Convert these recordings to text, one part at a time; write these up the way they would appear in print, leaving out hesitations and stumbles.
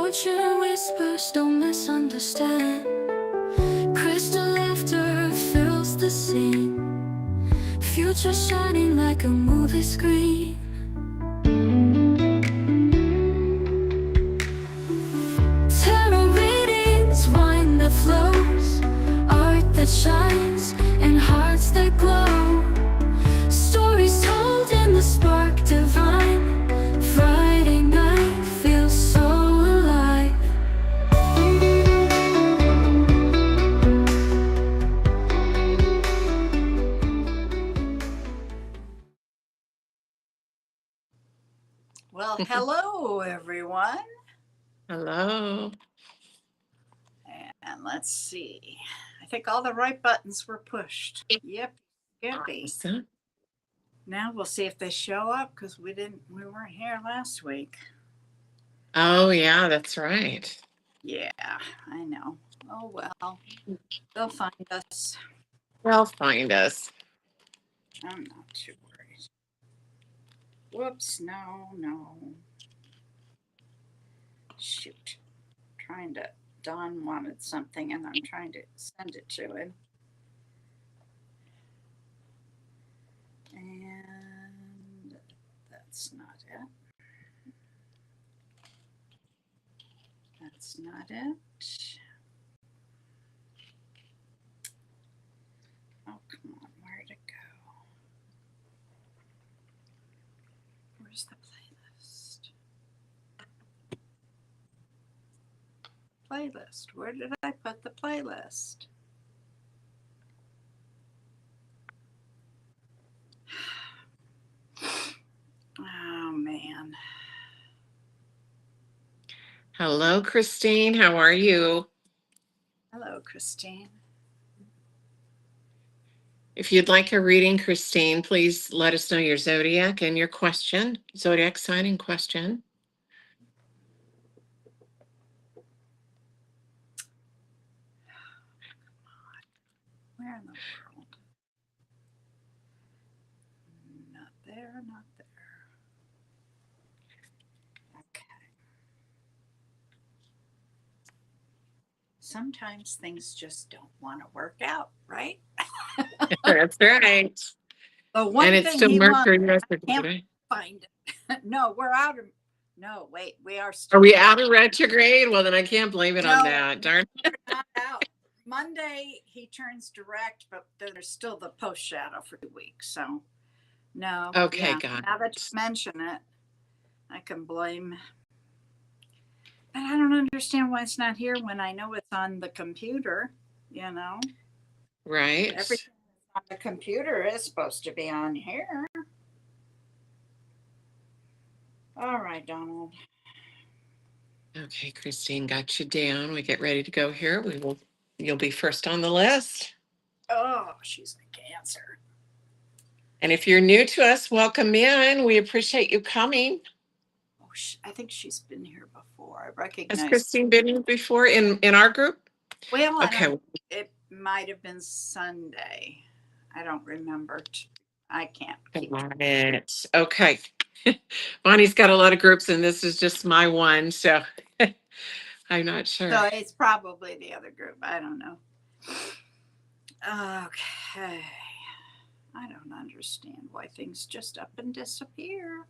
Ocean whispers, don't misunderstand. Crystal laughter fills the scene. Future shining like a movie screen. Tarot readings, wine that flows, art that shines, and hearts that glow. Stories told in the spark divine. Friday night feels so alive. Well, hello, everyone. Hello. And let's see. I think all the right buttons were pushed. Yep, skippy. Awesome. Now we'll see if they show up because we weren't here last week. Oh, yeah, that's right. Yeah, I know. Oh well, they'll find us. They'll find us. I'm not too worried. Whoops, no. Shoot. Don wanted something and I'm trying to send it to him. And that's not it. That's not it. Oh, come on, where'd it go? Where's the playlist? Playlist. Where did I put the playlist? Oh, man. Hello, Christine. How are you? Hello, Christine. If you'd like a reading, Christine, please let us know your zodiac and your question, zodiac sign and question. Where in the world? Not there, not there. Okay. Sometimes things just don't want to work out, right? That's right. The one And it's thing still he Mercury wants, I retrograde. can't find it. No, we're out of. No, wait, we are Are still. we out of retrograde? Well, then I can't blame it on No, that. Darn. we're not out. Monday he turns direct, but there's still the post shadow for 2 weeks. So no. Okay, Yeah. got Now that you mention it, I can blame. But I don't understand why it's not here when I know it's on the computer. You know, right. everything that's on the computer is supposed to be on here. All right, Donald. Okay, Christine, got you down. We get ready to go here. You'll be first on the list. Oh, she's a Cancer. And if you're new to us, welcome in. We appreciate you coming. Oh, I think she's been here before. I recognize. Has Christine been here before in our group? Well, Okay. It might have been Sunday. I don't remember. I can't keep it. Okay. Bonnie's got a lot of groups, and this is just my one, so I'm not sure. So it's probably the other group. I don't know. Okay. I don't understand why things just up and disappear.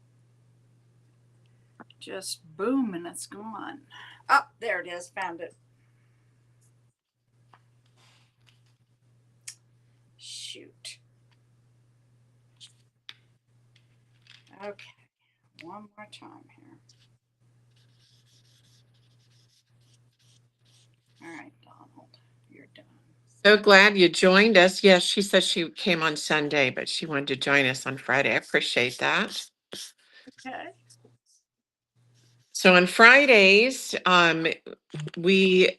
Just boom and it's gone. Oh, there it is. Found it. Shoot. Okay. One more time here. All right, Donald, you're done. So glad you joined us. Yes, she said she came on Sunday, but she wanted to join us on Friday. I appreciate that. Okay. So on Fridays, we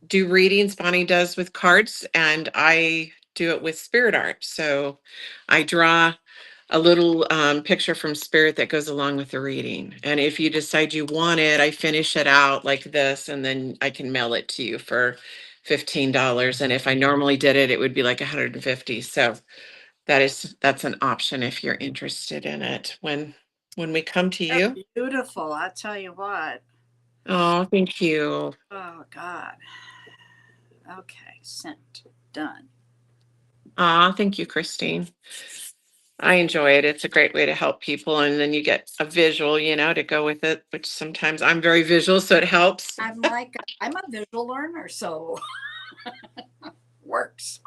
do readings. Bonnie does with cards, and I do it with spirit art. So I draw a little picture from spirit that goes along with the reading. And if you decide you want it, I finish it out like this, and then I can mail it to you for $15. And if I normally did it, it would be like 150. So that's an option if you're interested in it. When when we come to They're you. beautiful. I tell you what. Oh, thank you. Oh God. Okay, sent. Done. Thank you, Christine. I enjoy it. It's a great way to help people. And then you get a visual, to go with it, which sometimes I'm very visual, so it helps. I'm a visual learner, so works.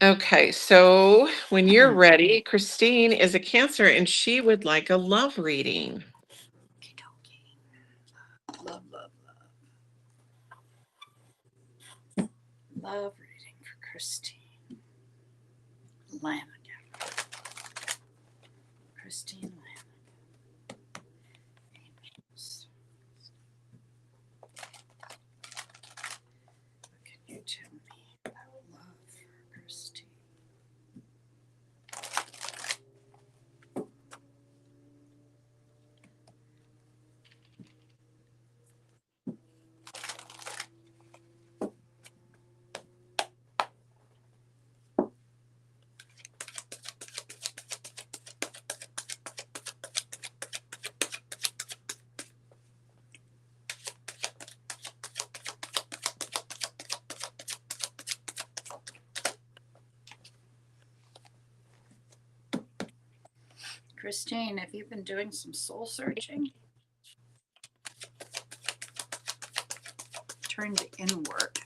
Okay, so when you're ready, Christine is a Cancer and she would like a love reading. Love, love, love. Love reading for Christine Lanigan. Christine Lanigan. Angels. What can you tell me about love for Christine? Christine, have you been doing some soul searching? Turned inward.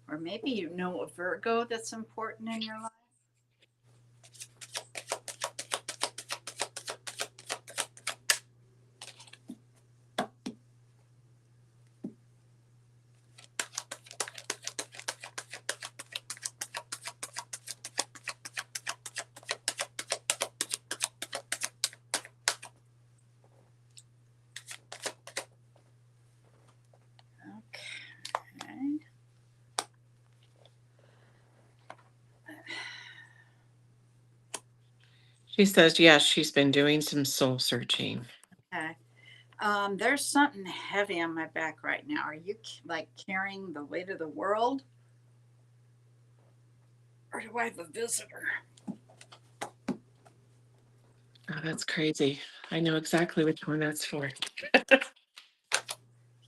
Or maybe you know a Virgo that's important in your life. Okay. She says, yes, she's been doing some soul searching. Okay. There's something heavy on my back right now. Are you like carrying the weight of the world? Or do I have a visitor? Oh, that's crazy. I know exactly which one that's for.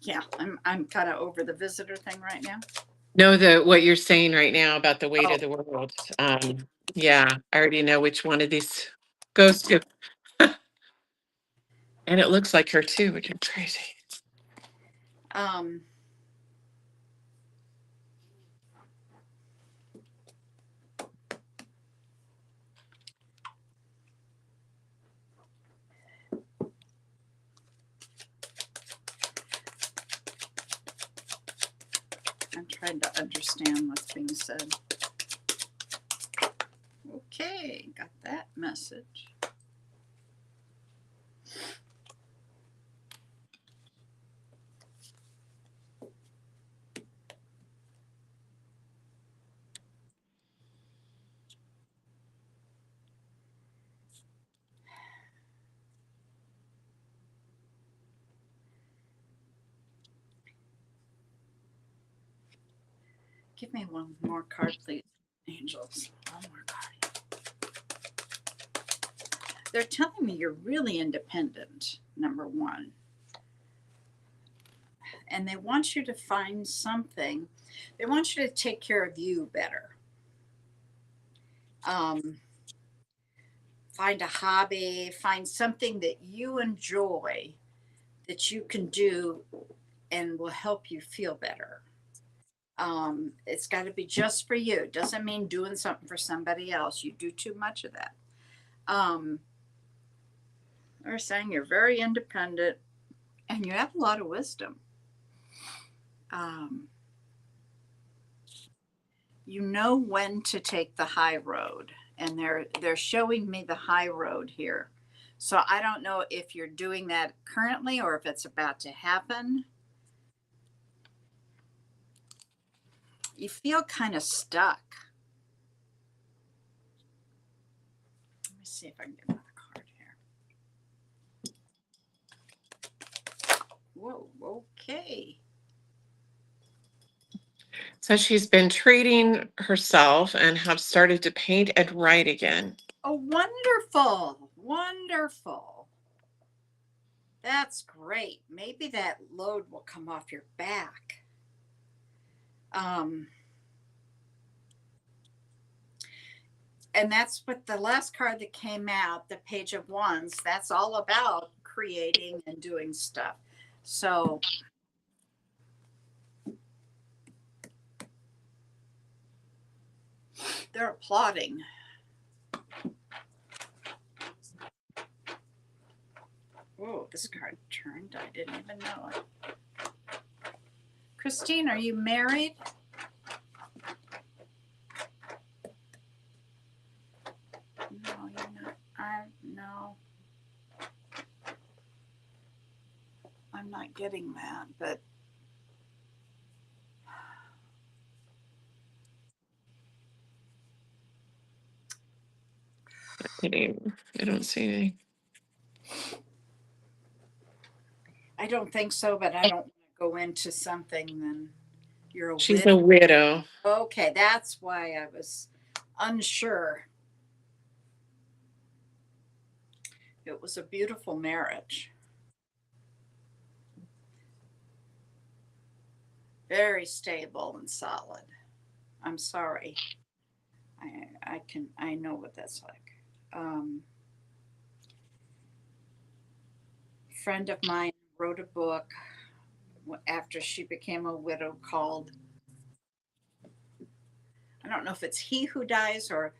Yeah, I'm kind of over the visitor thing right now. No, what you're saying right now about the weight Oh. of the world. Yeah, I already know which one of these goes to. And it looks like her too, which is crazy. Um, I'm trying to understand what's being said. Okay, got that message. Give me one more card, please, angels. One more card. They're telling me you're really independent, number one. And they want you to find something. They want you to take care of you better. Find a hobby, find something that you enjoy that you can do and will help you feel better. It's got to be just for you. It doesn't mean doing something for somebody else. You do too much of that. They're saying you're very independent and you have a lot of wisdom. You know when to take the high road, and they're showing me the high road here. So I don't know if you're doing that currently or if it's about to happen. You feel kind of stuck. Let me see if I can get another card here. Whoa, okay. So she's been treating herself and have started to paint and write again. Oh, wonderful. Wonderful. That's great. Maybe that load will come off your back. And that's what the last card that came out, the Page of Wands, that's all about creating and doing stuff. So they're applauding. Oh, this card turned. I didn't even know it. Christine, are you married? No, you're not. No. I'm not getting that, but I don't see anything. I don't think so, but I don't want to go into something then you're a She's widow. a widow. Okay, that's why I was unsure. It was a beautiful marriage. Very stable and solid. I'm sorry. I know what that's like. Friend of mine wrote a book after she became a widow called, I don't know if it's He Who Dies or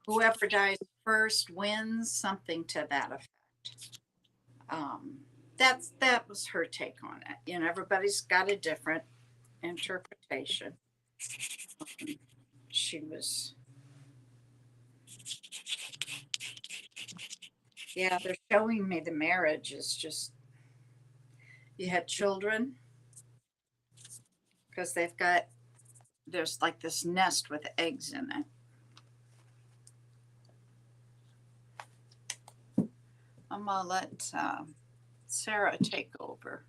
Whoever Dies First Wins, something to that effect. That was her take on it. You know, everybody's got a different interpretation. She was, yeah, they're showing me the marriage is just, you had children because there's like this nest with eggs in it. I'm gonna let Sarah take over.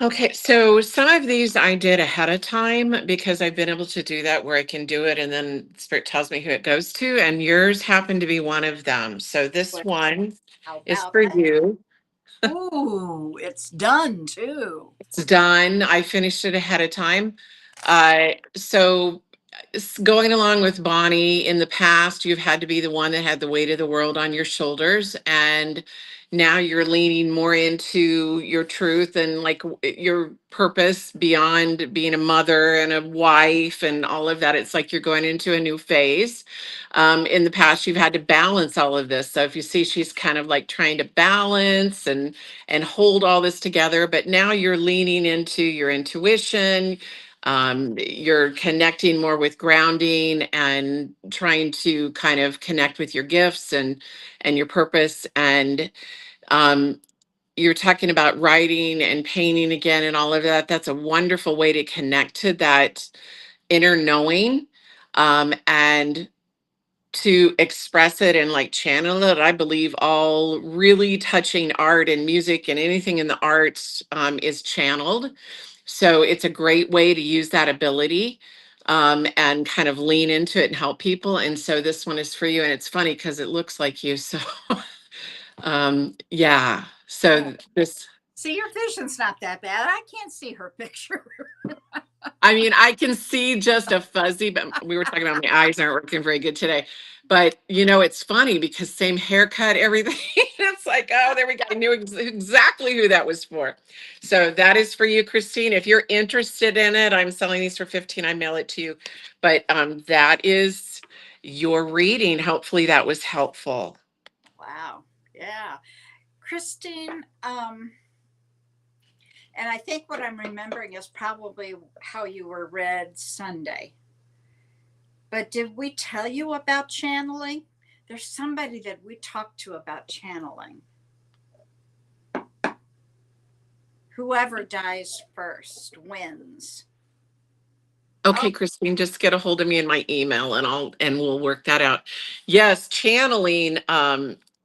Okay, so some of these I did ahead of time because I've been able to do that where I can do it and then Spirit tells me who it goes to, and yours happened to be one of them. So this What- one How is about for that? you. Ooh, it's done too. It's done. I finished it ahead of time. So going along with Bonnie, in the past, you've had to be the one that had the weight of the world on your shoulders. And now you're leaning more into your truth and like your purpose beyond being a mother and a wife and all of that. It's like you're going into a new phase. In the past, you've had to balance all of this. So if you see, she's kind of like trying to balance and hold all this together, but now you're leaning into your intuition. You're connecting more with grounding and trying to kind of connect with your gifts and your purpose. And you're talking about writing and painting again and all of that. That's a wonderful way to connect to that inner knowing. And to express it and like channel it. I believe all really touching art and music and anything in the arts is channeled. So it's a great way to use that ability and kind of lean into it and help people. And so this one is for you. And it's funny because it looks like you. So yeah. So this, See, your vision's not that bad. I can't see her picture. I mean, I can see just a fuzzy, but we were talking about my eyes aren't working very good today. But you know, it's funny because same haircut, everything. It's like, oh, there we go. I knew exactly who that was for. So that is for you, Christine. If you're interested in it, I'm selling these for 15. I mail it to you. But that is your reading. Hopefully that was helpful. Wow. Yeah. Christine, and I think what I'm remembering is probably how you were read Sunday. But did we tell you about channeling? There's somebody that we talked to about channeling. Whoever dies first wins. Okay, Oh. Christine, just get a hold of me in my email and we'll work that out. Yes, channeling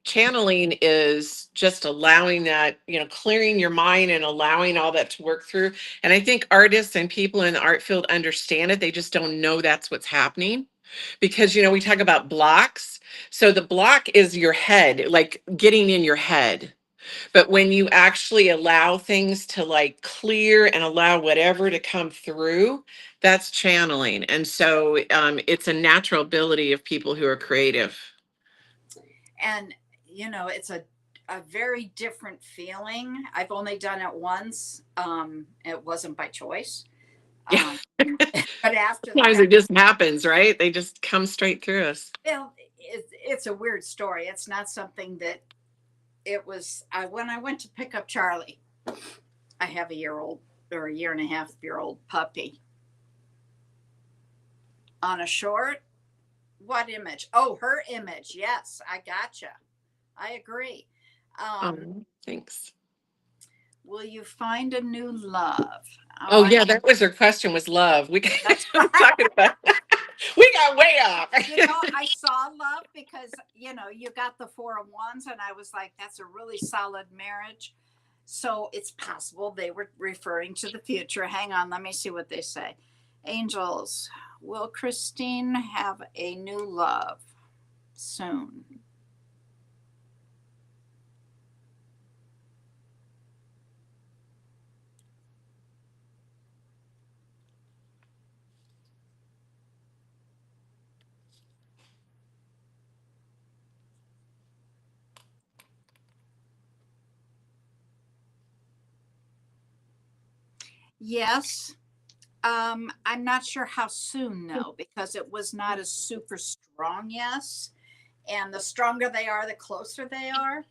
channeling is just allowing that, clearing your mind and allowing all that to work through. And I think artists and people in the art field understand it. They just don't know that's what's happening because, we talk about blocks. So the block is your head, like getting in your head. But when you actually allow things to like clear and allow whatever to come through, that's channeling. And so it's a natural ability of people who are creative. And it's a very different feeling. I've only done it once. It wasn't by choice. Yeah. But after Sometimes that, it just happens, right? They just come straight through us. well, it's a weird story. It's not something that it was. When I went to pick up Charlie, I have a 1-year-old or 1.5-year-old puppy. On a short, what image? Oh, her image. Yes, I gotcha. I agree. Thanks. Will you find a new love? Oh yeah, that was her question, was love. We That's talking about we got way off. I saw love because you got the 4 of Wands, and I was like, that's a really solid marriage. So it's possible they were referring to the future. Hang on, let me see what they say. Angels, will Christine have a new love soon? Yes. I'm not sure how soon though, because it was not a super strong yes. And the stronger they are, the closer they are.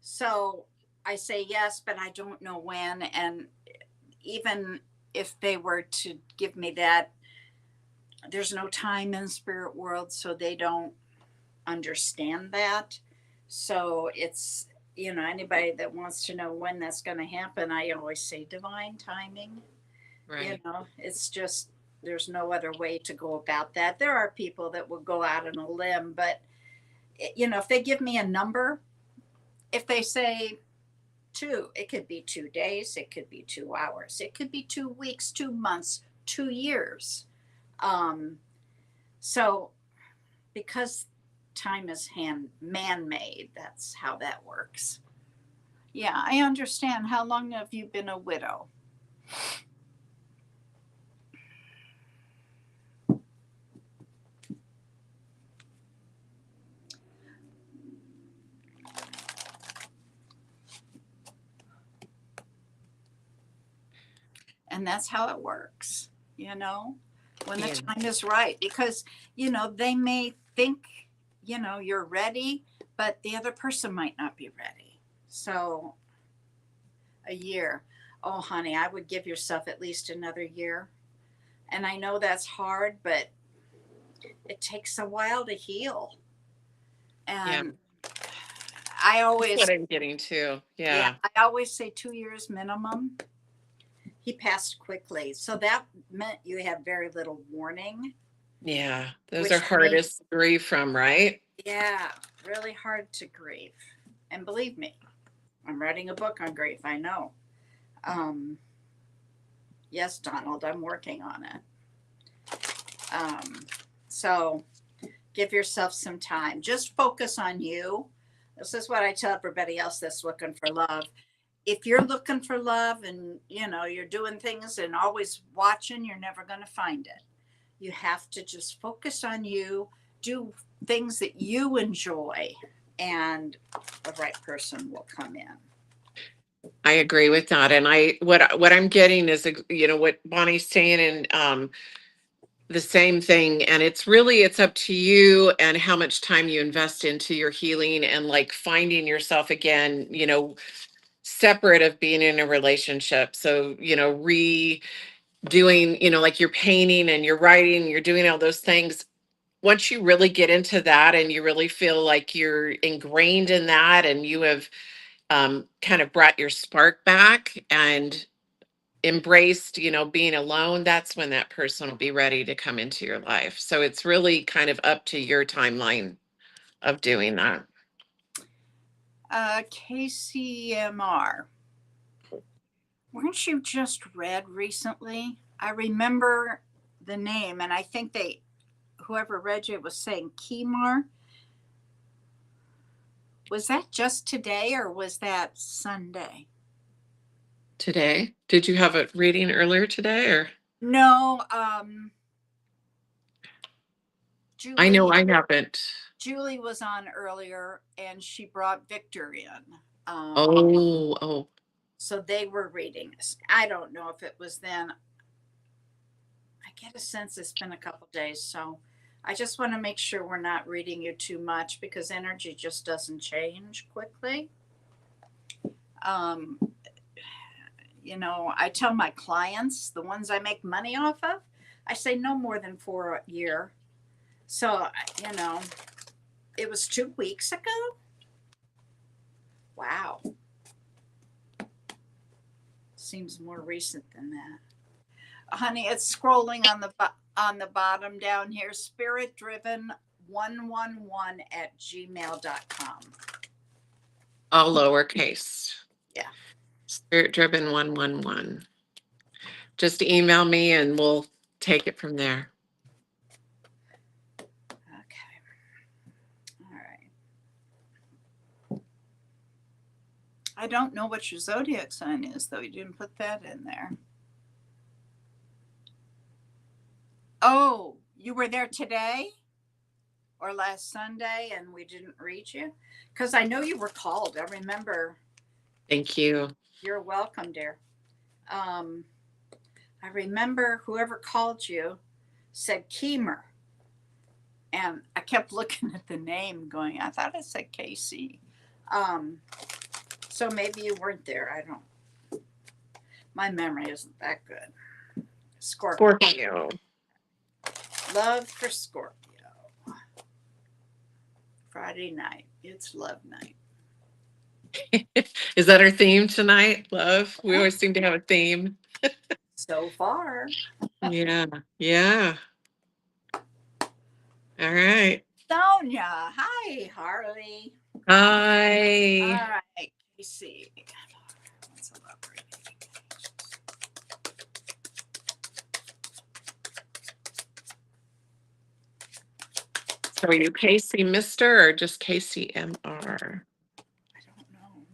So I say yes, but I don't know when. And even if they were to give me that, there's no time in the spirit world, so they don't understand that. So it's, anybody that wants to know when that's going to happen, I always say divine timing. Right. It's just, there's no other way to go about that. There are people that will go out on a limb, but if they give me a number, if they say 2, it could be 2 days, it could be 2 hours, it could be 2 weeks, 2 months, 2 years. So because time is man-made, that's how that works. Yeah, I understand. How long have you been a widow? And that's how it works, when the time is right. Because, they may think, you're ready, but the other person might not be ready. So a year. Oh, honey, I would give yourself at least another year. And I know that's hard, but it takes a while to heal. And I always, that's what I'm getting to. Yeah. I always say 2 years minimum. He passed quickly. So that meant you had very little warning. Yeah. Those are hardest to grieve from, right? Yeah. Really hard to grieve. And believe me, I'm writing a book on grief. I know. Yes, Donald, I'm working on it. So give yourself some time. Just focus on you. This is what I tell everybody else that's looking for love. If you're looking for love and you're doing things and always watching, you're never going to find it. You have to just focus on you, do things that you enjoy, and the right person will come in. I agree with that. And what I'm getting is what Bonnie's saying, and the same thing. And it's up to you and how much time you invest into your healing and like finding yourself again, separate of being in a relationship. So, redoing, like you're painting and you're writing, you're doing all those things. Once you really get into that and you really feel like you're ingrained in that and you have kind of brought your spark back and embraced, being alone, that's when that person will be ready to come into your life. So it's really kind of up to your timeline of doing that. KCMR. Weren't you just read recently? I remember the name, and I think whoever read you was saying Kemar. Was that just today or was that Sunday? Today. Did you have a reading earlier today or? No, I know Julie, I haven't. Julie was on earlier and she brought Victor in. Oh. So they were reading this. I don't know if it was then. I get a sense it's been a couple days. So I just want to make sure we're not reading you too much because energy just doesn't change quickly. You know, I tell my clients, the ones I make money off of, I say no more than 4 a year. So, you know, it was 2 weeks ago. Wow. Seems more recent than that. Honey, it's scrolling on the bottom down here, spiritdriven111@gmail.com. All lowercase. Yeah. Spirit Driven 111. Just email me and we'll take it from there. Okay. All right. I don't know what your zodiac sign is, though. You didn't put that in there. Oh, you were there today or last Sunday and we didn't reach you? Because I know you were called. I remember. Thank you. You're welcome, dear. I remember whoever called you said Keemer. And I kept looking at the name going, I thought it said Casey. So maybe you weren't there. I don't. My memory isn't that good. Scorpio. Love for Scorpio. Friday night. It's love night. Is that our theme tonight? Love. We always seem to have a theme. So far. Yeah. All right. Sonia. Hi, Harley. Hi. All right. Casey. What's a love reading? So are you Casey Mister or just KCMR? I don't know.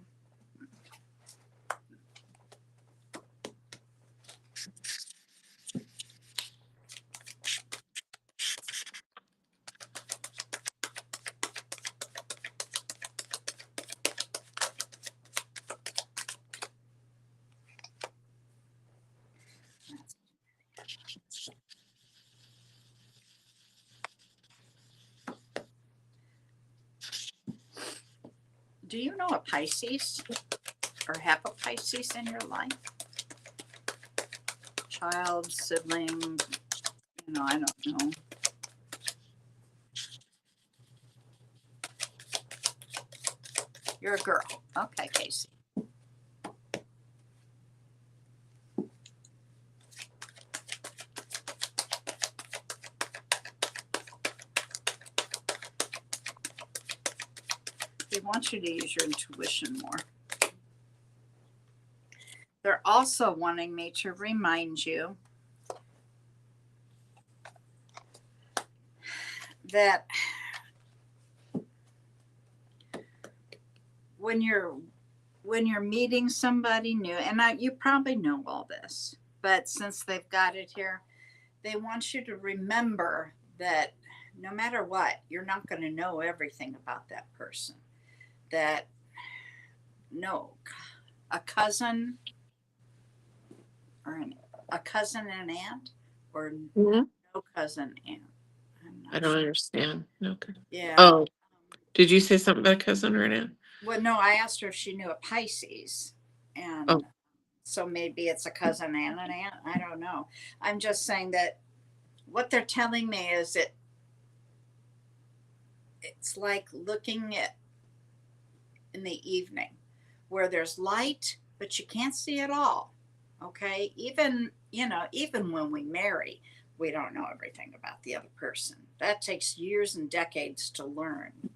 Do you know a Pisces or have a Pisces in your life? Child, sibling, I don't know. You're a girl. Okay, Casey. They want you to use your intuition more. They're also wanting me to remind you that when you're meeting somebody new, and you probably know all this, but since they've got it here, they want you to remember that no matter what, you're not going to know everything about that person. That a cousin or a cousin and aunt, or no cousin aunt. I don't understand. Okay. Yeah. Oh, did you say something about a cousin or an aunt? Well, no, I asked her if she knew a Pisces, and so maybe it's a cousin and an aunt. I don't know. I'm just saying that what they're telling me is it's like looking at in the evening where there's light, but you can't see it all. Okay. Even when we marry, we don't know everything about the other person. That takes years and decades to learn.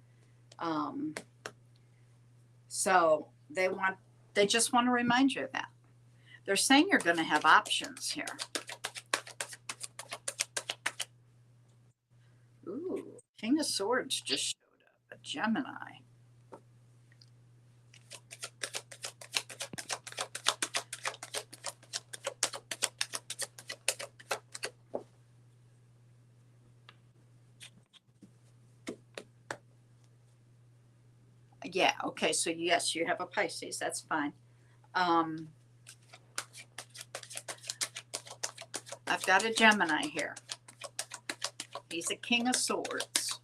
So they just want to remind you of that. They're saying you're going to have options here. Ooh, King of Swords just showed up, a Gemini. Yeah, okay, so yes, you have a Pisces, that's fine. I've got a Gemini here. He's a King of Swords.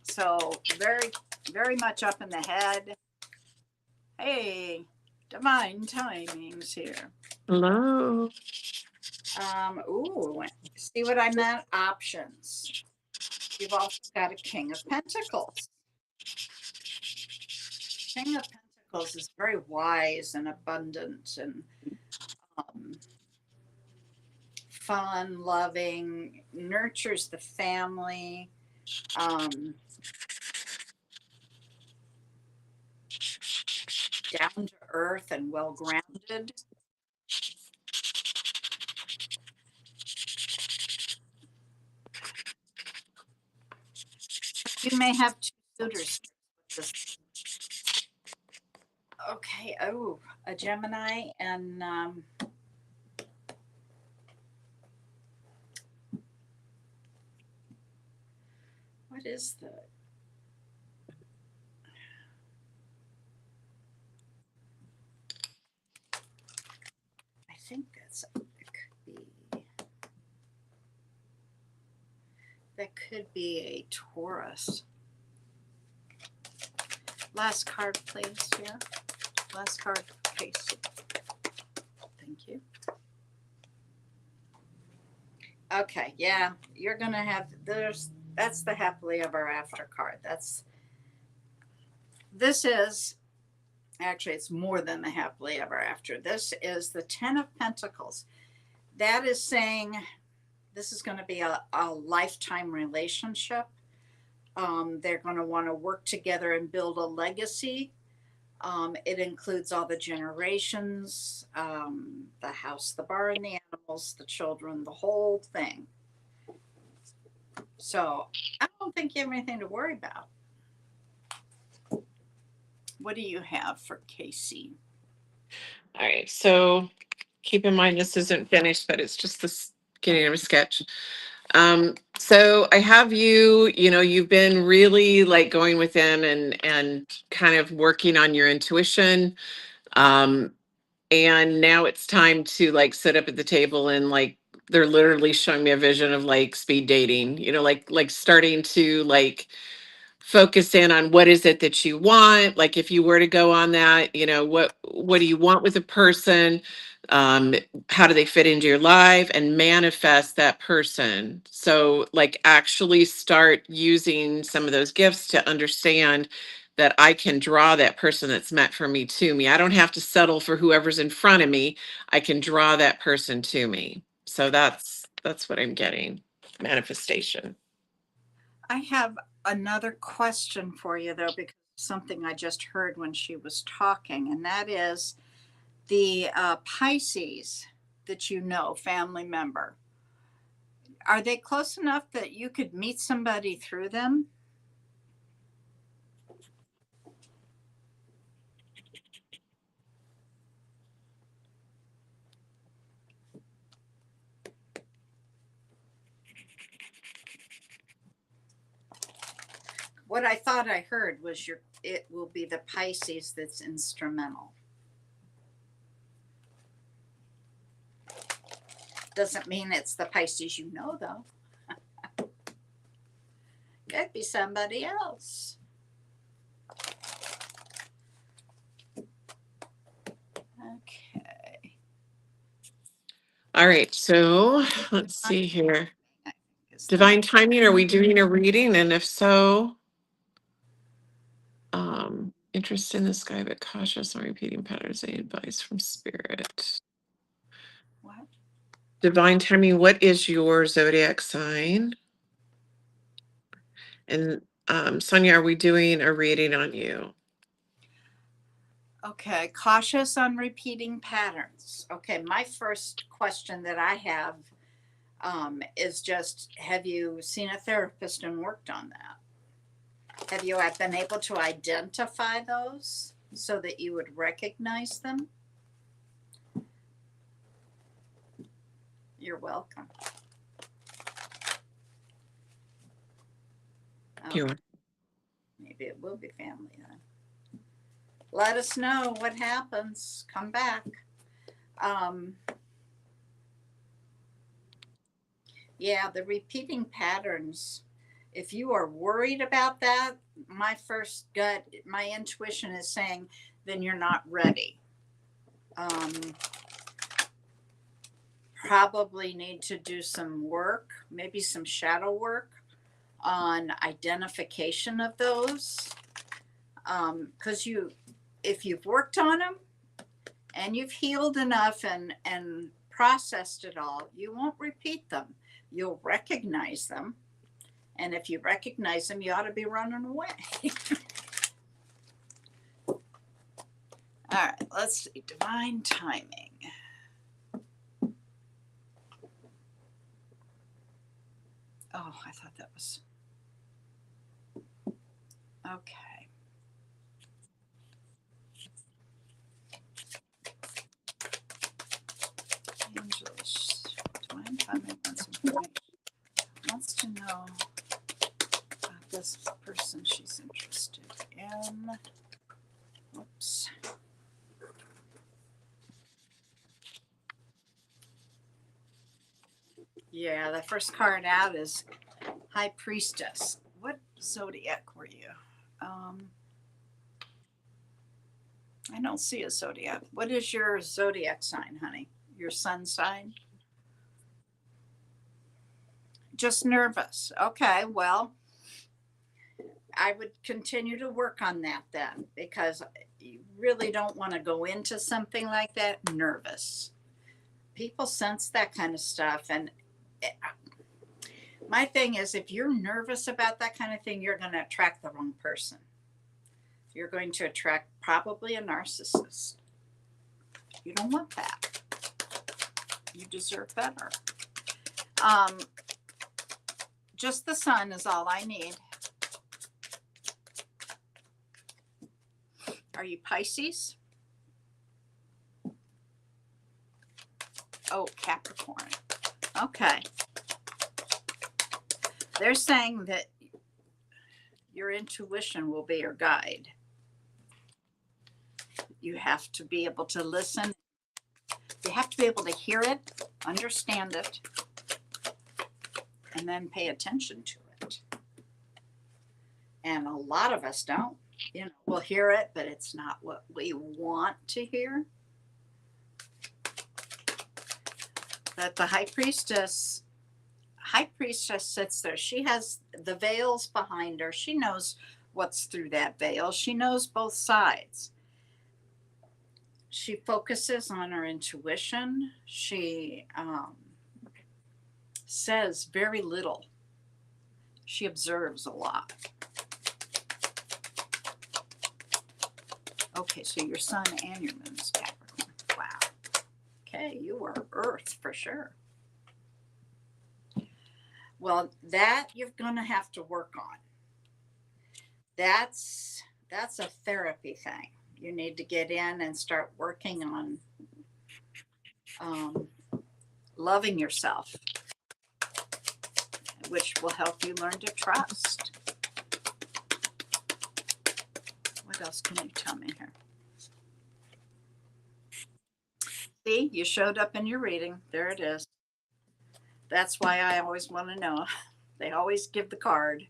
So very, very much up in the head. Hey, divine timings here. Hello. Ooh, see what I meant? Options. You've also got a King of Pentacles. King of Pentacles is very wise and abundant and fun, loving, nurtures the family. Down to earth and well grounded. You may have two suitors. Okay. Oh, a Gemini and what is the? I think that could be a Taurus. Last card, please. Yeah. Last card, please. Thank you. Okay, yeah, you're gonna have that's the happily ever after card. This is actually it's more than the happily ever after. This is the 10 of Pentacles. That is saying this is going to be a lifetime relationship. They're going to want to work together and build a legacy. It includes all the generations, the house, the barn, the animals, the children, the whole thing. So I don't think you have anything to worry about. What do you have for Casey? All right. So keep in mind, this isn't finished, but it's just the beginning of a sketch. So I have you've been really like going within and kind of working on your intuition. And now it's time to like sit up at the table and like they're literally showing me a vision of like speed dating, like starting to like focus in on what is it that you want. Like if you were to go on that, what do you want with a person? How do they fit into your life and manifest that person? So like actually start using some of those gifts to understand that I can draw that person that's meant for me to me. I don't have to settle for whoever's in front of me. I can draw that person to me. So that's what I'm getting. Manifestation. I have another question for you, though, because something I just heard when she was talking, and that is the Pisces that family member. Are they close enough that you could meet somebody through them? What I thought I heard was it will be the Pisces that's instrumental. Doesn't mean it's the Pisces though. Could be somebody else. Okay. All right, so let's see here. Is the- Divine timing, are we doing a reading? And if so, interest in the sky, but cautious on repeating patterns and advice from spirit. What? Divine timing, what is your zodiac sign? And Sonia, are we doing a reading on you? Okay, cautious on repeating patterns. Okay, my first question that I have is just, have you seen a therapist and worked on that? Have you been able to identify those so that you would recognize them? You're welcome. You Okay, maybe it will be family then. Let us know what happens. Come back. Yeah, the repeating patterns. If you are worried about that, my first gut, my intuition is saying, then you're not ready. Probably need to do some work, maybe some shadow work on identification of those. Because if you've worked on them and you've healed enough and processed it all, you won't repeat them. You'll recognize them. And if you recognize them, you ought to be running away. All right, let's see. Divine timing. Oh, I thought that was okay. Angels, divine timing wants to know about this person she's interested in. Oops. Yeah, the first card out is High Priestess. What zodiac were you? I don't see a zodiac. What is your zodiac sign, honey? Your sun sign? Just nervous. Okay, well, I would continue to work on that then, because you really don't want to go into something like that nervous. People sense that kind of stuff. And my thing is, if you're nervous about that kind of thing, you're going to attract the wrong person. You're going to attract probably a narcissist. You don't want that. You deserve better. Just the sun is all I need. Are you Pisces? Oh, Capricorn. Okay. They're saying that your intuition will be your guide. You have to be able to listen. You have to be able to hear it, understand it, and then pay attention to it. And a lot of us don't. You know, we'll hear it, but it's not what we want to hear. But the High Priestess sits there. She has the veils behind her. She knows what's through that veil. She knows both sides. She focuses on her intuition. She says very little. She observes a lot. Okay, so your sun and your moon is Capricorn. Wow. Okay, you are Earth for sure. Well, that you're going to have to work on. That's a therapy thing. You need to get in and start working on loving yourself, which will help you learn to trust. What else can you tell me here? See, you showed up in your reading. There it is. That's why I always want to know. They always give the card.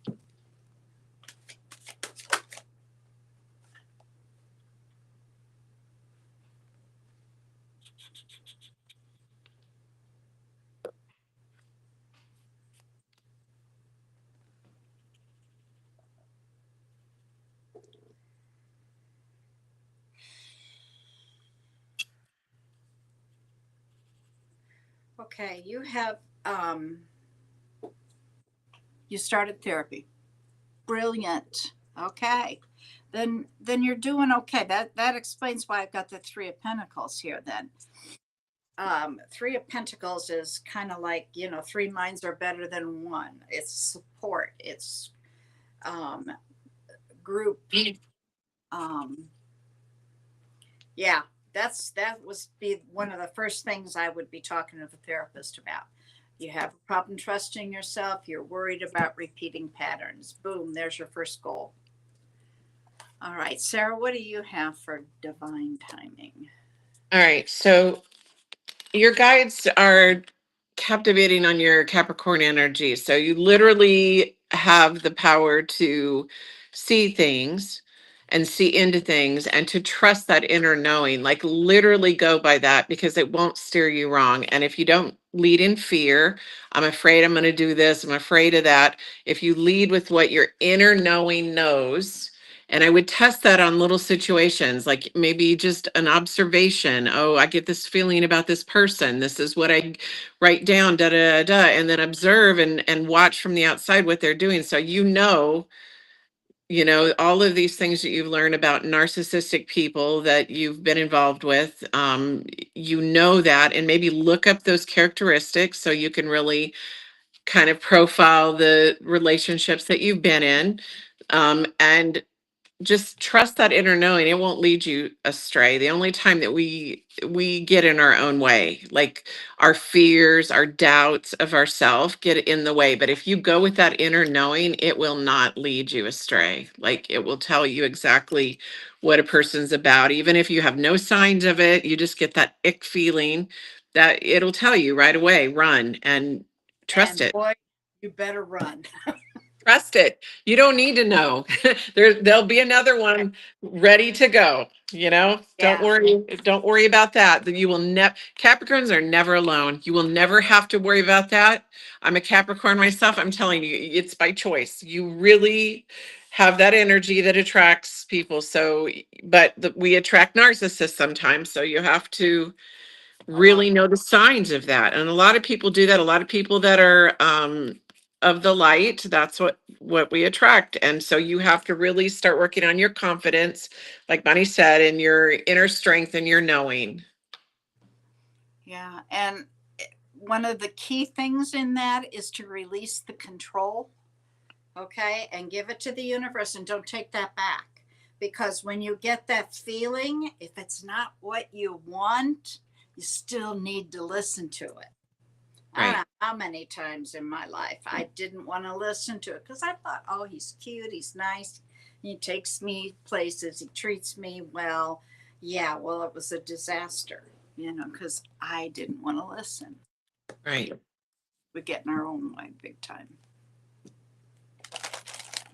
Okay, you have you started therapy. Brilliant. Okay. then you're doing okay. That explains why I've got the Three of Pentacles here then. Three of Pentacles is kind of like, three minds are better than one. It's support. It's group. Yeah, that was be one of the first things I would be talking to the therapist about. You have a problem trusting yourself. You're worried about repeating patterns. Boom, there's your first goal. All right, Sarah, what do you have for divine timing? All right. So your guides are captivating on your Capricorn energy. So you literally have the power to see things and see into things and to trust that inner knowing. Like literally go by that because it won't steer you wrong. And if you don't lead in fear, I'm afraid I'm going to do this, I'm afraid of that. If you lead with what your inner knowing knows, and I would test that on little situations, like maybe just an observation. Oh, I get this feeling about this person. This is what I write down, da da da, da, and then observe and watch from the outside what they're doing. So all of these things that you've learned about narcissistic people that you've been involved with, that, and maybe look up those characteristics so you can really kind of profile the relationships that you've been in, and just trust that inner knowing. It won't lead you astray. The only time that we get in our own way, like our fears, our doubts of ourselves get in the way. But if you go with that inner knowing, it will not lead you astray. Like it will tell you exactly what a person's about. Even if you have no signs of it, you just get that ick feeling that it'll tell you right away, run and trust And it. boy, you better run. Trust it. You don't need to know. There'll be another one ready to go. Don't Yeah. worry. Don't worry about that. That you will never. Capricorns are never alone. You will never have to worry about that. I'm a Capricorn myself. I'm telling you, it's by choice. You really have that energy that attracts people. So, but we attract narcissists sometimes. So you have to really know the signs of that. And a lot of people do that. A lot of people that are of the light, that's what we attract. And so you have to really start working on your confidence, like Bonnie said, and your inner strength and your knowing. Yeah. And one of the key things in that is to release the control, okay, and give it to the universe and don't take that back. Because when you get that feeling, if it's not what you want, you still need to listen to it. I don't know how many times in my life I didn't want to listen to it because I thought, oh, he's cute, he's nice, he takes me places, he treats me well. Yeah, well, it was a disaster, because I didn't want to listen. Right. We get in our own way big time.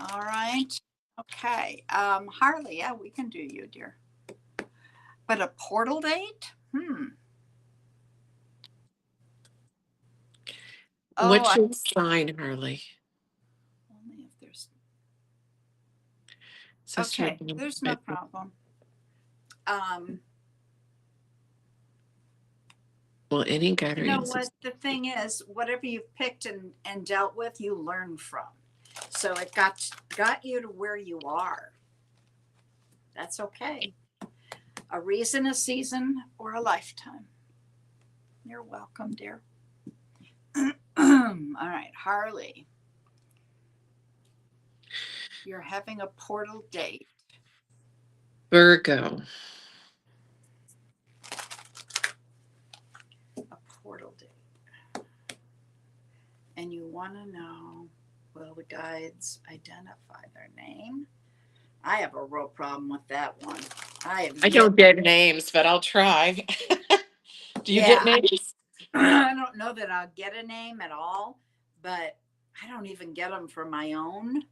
All right. Okay. Harley, yeah, we can do you, dear. But a portal date? What's your sign, Harley? Only if there's. Sister, Okay, there's no problem. Well, any guidance. You know what? The thing is, whatever you've picked and dealt with, you learn from. So it got you to where you are. That's okay. A reason, a season, or a lifetime. You're welcome, dear. All right, Harley. You're having a portal date. Virgo. A portal date. And you want to know, will the guides identify their name? I have a real problem with that one. I don't get names, but I'll try. Do you get names? I don't know that I'll get a name at all, but I don't even get them for my own.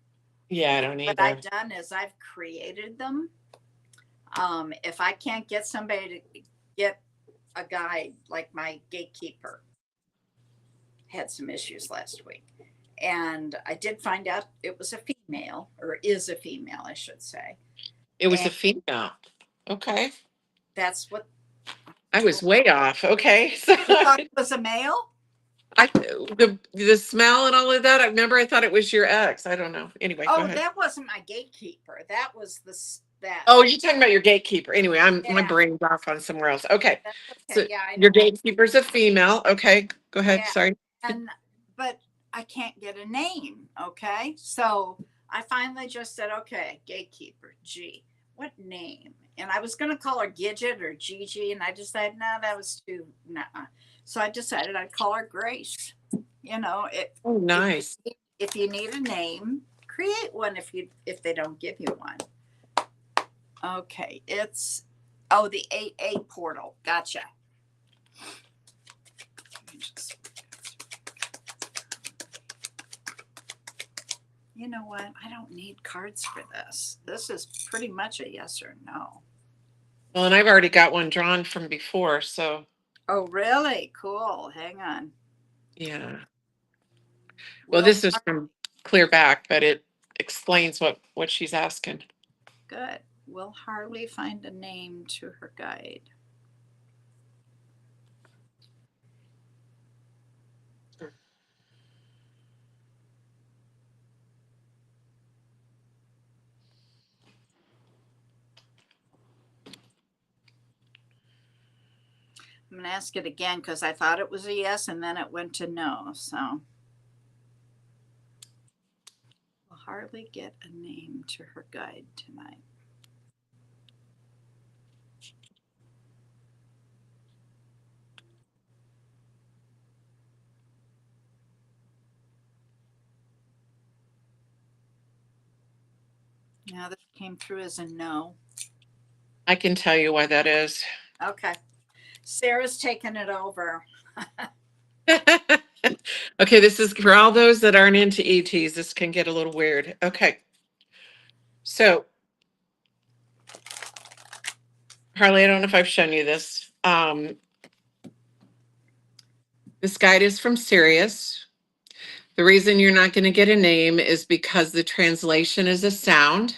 Yeah, I don't either. What I've done is I've created them. If I can't get somebody to get a guide, like my gatekeeper had some issues last week, and I did find out it was a female, or is a female, I should say. It was a female. Okay. That's what I was way off. Okay. So you thought it was a male? The smell and all of that. I remember I thought it was your ex. I don't know. Anyway, go Oh, ahead. that wasn't my gatekeeper. That was that. Oh, you're talking about your gatekeeper. Anyway, my Yeah, brain's off on somewhere else. Okay. that's okay. So Yeah, I your don't want. gatekeeper's a female. Okay, go ahead. Yeah, Sorry. and but I can't get a name. Okay, so I finally just said, okay, gatekeeper, G. What name? And I was gonna call her Gidget or Gigi, and I decided, no, that was too nah. So I decided I'd call her Grace. You know, Oh, if nice. if you need a name, create one. If they don't give you one, okay. It's the 8A portal. Gotcha. You know what? I don't need cards for this. This is pretty much a yes or no. Well, and I've already got one drawn from before, so Oh, really? Cool. Hang on. yeah. Well, Will this is from clear back, but it explains what she's asking. good. Will Harley find a name to her guide? I'm going to ask it again because I thought it was a yes and then it went to no. So, will Harley get a name to her guide tonight? Now that came through as a no. I can tell you why that is. Okay. Sarah's taking it over. Okay, this is for all those that aren't into ETs. This can get a little weird. Okay. So, Harley, I don't know if I've shown you this. This guide is from Sirius. The reason you're not going to get a name is because the translation is a sound.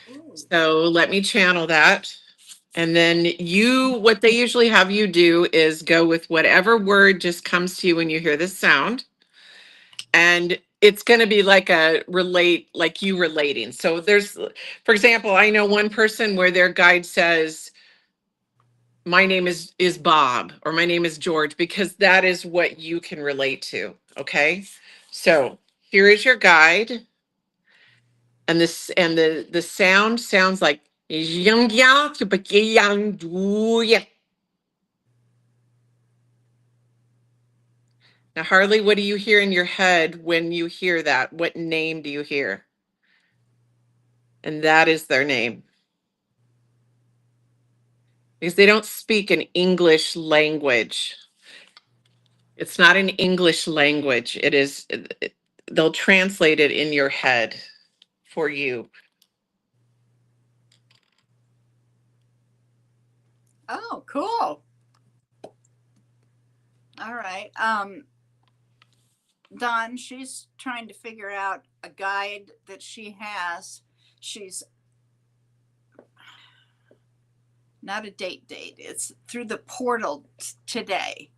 Ooh. So let me channel that. And then what they usually have you do is go with whatever word just comes to you when you hear this sound. And it's going to be like like you relating. So for example, I know one person where their guide says, my name is Bob, or my name is George, because that is what you can relate to. Okay. So here is your guide. And the sound sounds like now, Harley, what do you hear in your head when you hear that? What name do you hear? And that is their name. Because they don't speak an English language. It's not an English language. They'll translate it in your head for you. Oh, cool. All right. Dawn, she's trying to figure out a guide that she has. She's not a date. It's through the portal today.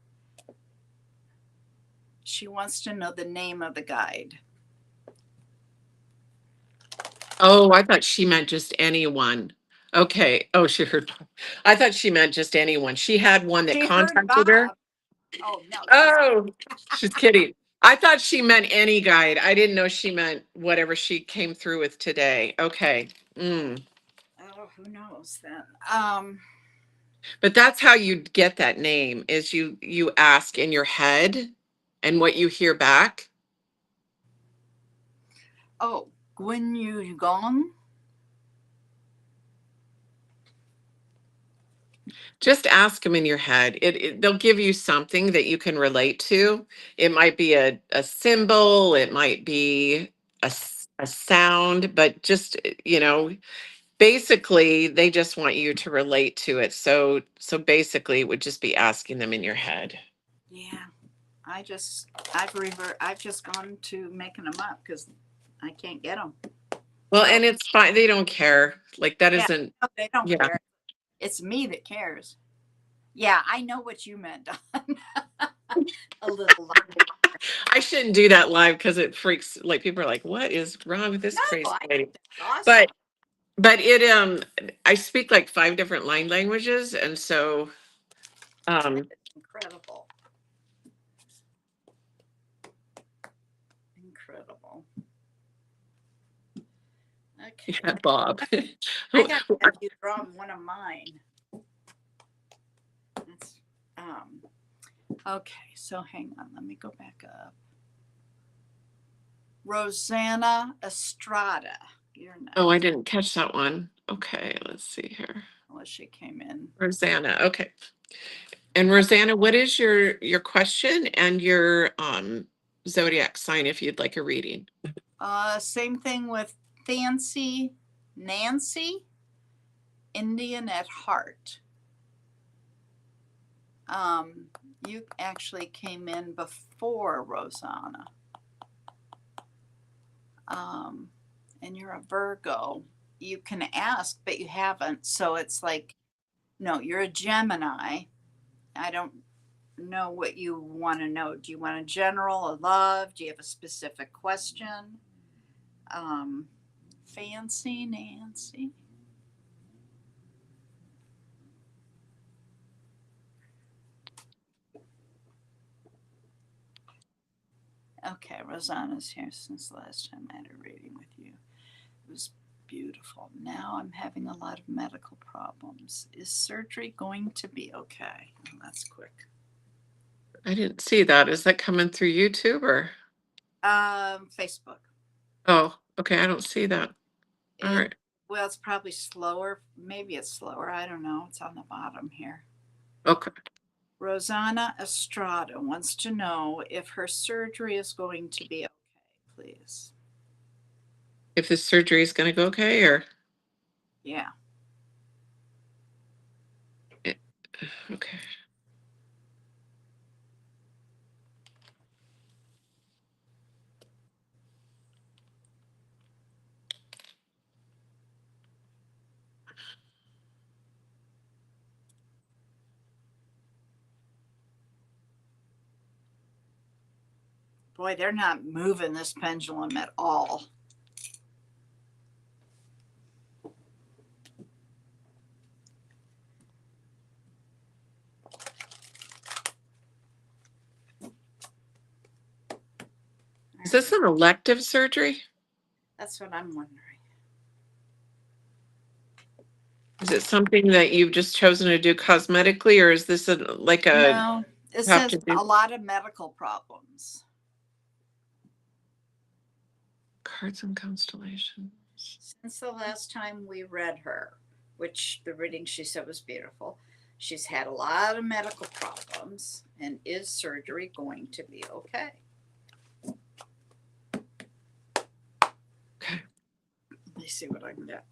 She wants to know the name of the guide. Oh, I thought she meant just anyone. Okay. Oh, she heard. I thought she meant just anyone. She had one that She heard contacted her. Bob. Oh, no. Oh, she's kidding. I thought she meant any guide. I didn't know she meant whatever she came through with today. Okay. Mm. Oh, who knows then? But that's how you get that name is you ask in your head and what you hear back. Oh, Gwen Yu Gong. Just ask them in your head. They'll give you something that you can relate to. It might be a symbol, it might be a sound, but just, basically they just want you to relate to it. So basically it would just be asking them in your head. Yeah, I've just gone to making them up because I can't get them. Well, and it's fine. They don't care. Like that isn't. They don't Yeah. care. It's me that cares. Yeah, I know what you meant, Dawn. a little. I shouldn't do that live because it freaks, like, people are like, what is wrong with this No, crazy I lady? think that's awesome. But I speak like 5 different line languages, and so Incredible. Incredible. Okay. yeah, Bob. I got to have you draw one of mine. That's, okay, so hang on. Let me go back up. Rosanna Estrada. You're next. Oh, I didn't catch that one. Okay, let's see here. Unless she came in. Rosanna. Okay. And Rosanna, what is your question and your zodiac sign if you'd like a reading? Same thing with Fancy Nancy, Indian at heart. You actually came in before Rosanna. And you're a Virgo. You can ask, but you haven't. So it's like, no, you're a Gemini. I don't know what you want to know. Do you want a general, a love? Do you have a specific question? Fancy Nancy. Okay, Rosanna's here since the last time I had a reading with you. It was beautiful. Now I'm having a lot of medical problems. Is surgery going to be okay? Oh, that's quick. I didn't see that. Is that coming through YouTube or? Facebook. Oh, okay. I don't see that. All right. Well, it's probably slower. Maybe it's slower. I don't know. It's on the bottom here. Okay. Rosanna Estrada wants to know if her surgery is going to be okay, please. If the surgery is going to go okay, or? Yeah. Okay. Boy, they're not moving this pendulum at all. Is this an elective surgery? That's what I'm wondering. Is it something that you've just chosen to do cosmetically, or is this like a? No, it have says to do- a lot of medical problems. Cards and constellations. Since the last time we read her, which the reading she said was beautiful, she's had a lot of medical problems. And is surgery going to be okay? Okay. Let me see what I can get.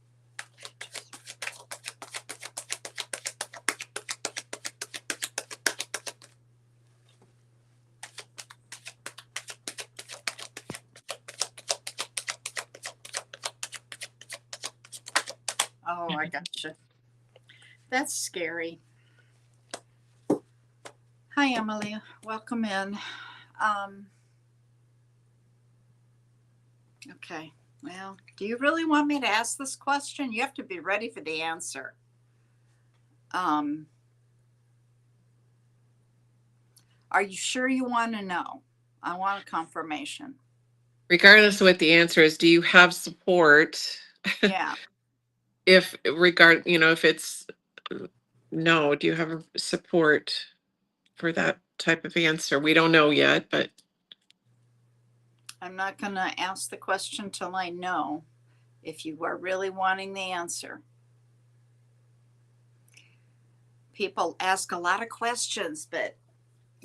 Oh, I gotcha. That's scary. Hi, Emily. Welcome in. Okay. Well, do you really want me to ask this question? You have to be ready for the answer. Are you sure you want to know? I want a confirmation. Regardless of what the answer is, do you have support? Yeah. If it's no, do you have support for that type of answer? We don't know yet, but I'm not going to ask the question till I know if you are really wanting the answer. People ask a lot of questions, but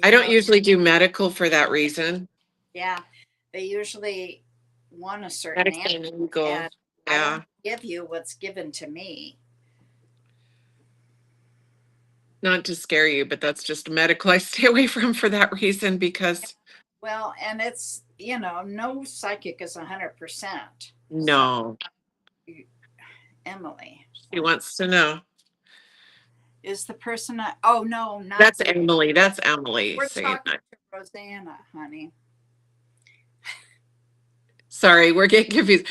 I don't usually do medical for that reason. Yeah, they usually want a certain Medical answer. and legal. And I Yeah. don't give you what's given to me. Not to scare you, but that's just medical I stay away from for that reason because Well, and it's, no psychic is 100%. no. Emily. She wants to know. Is the person oh no, not That's Emily. That's Emily we're saying talking that. to Rosanna, honey. Sorry, we're getting confused.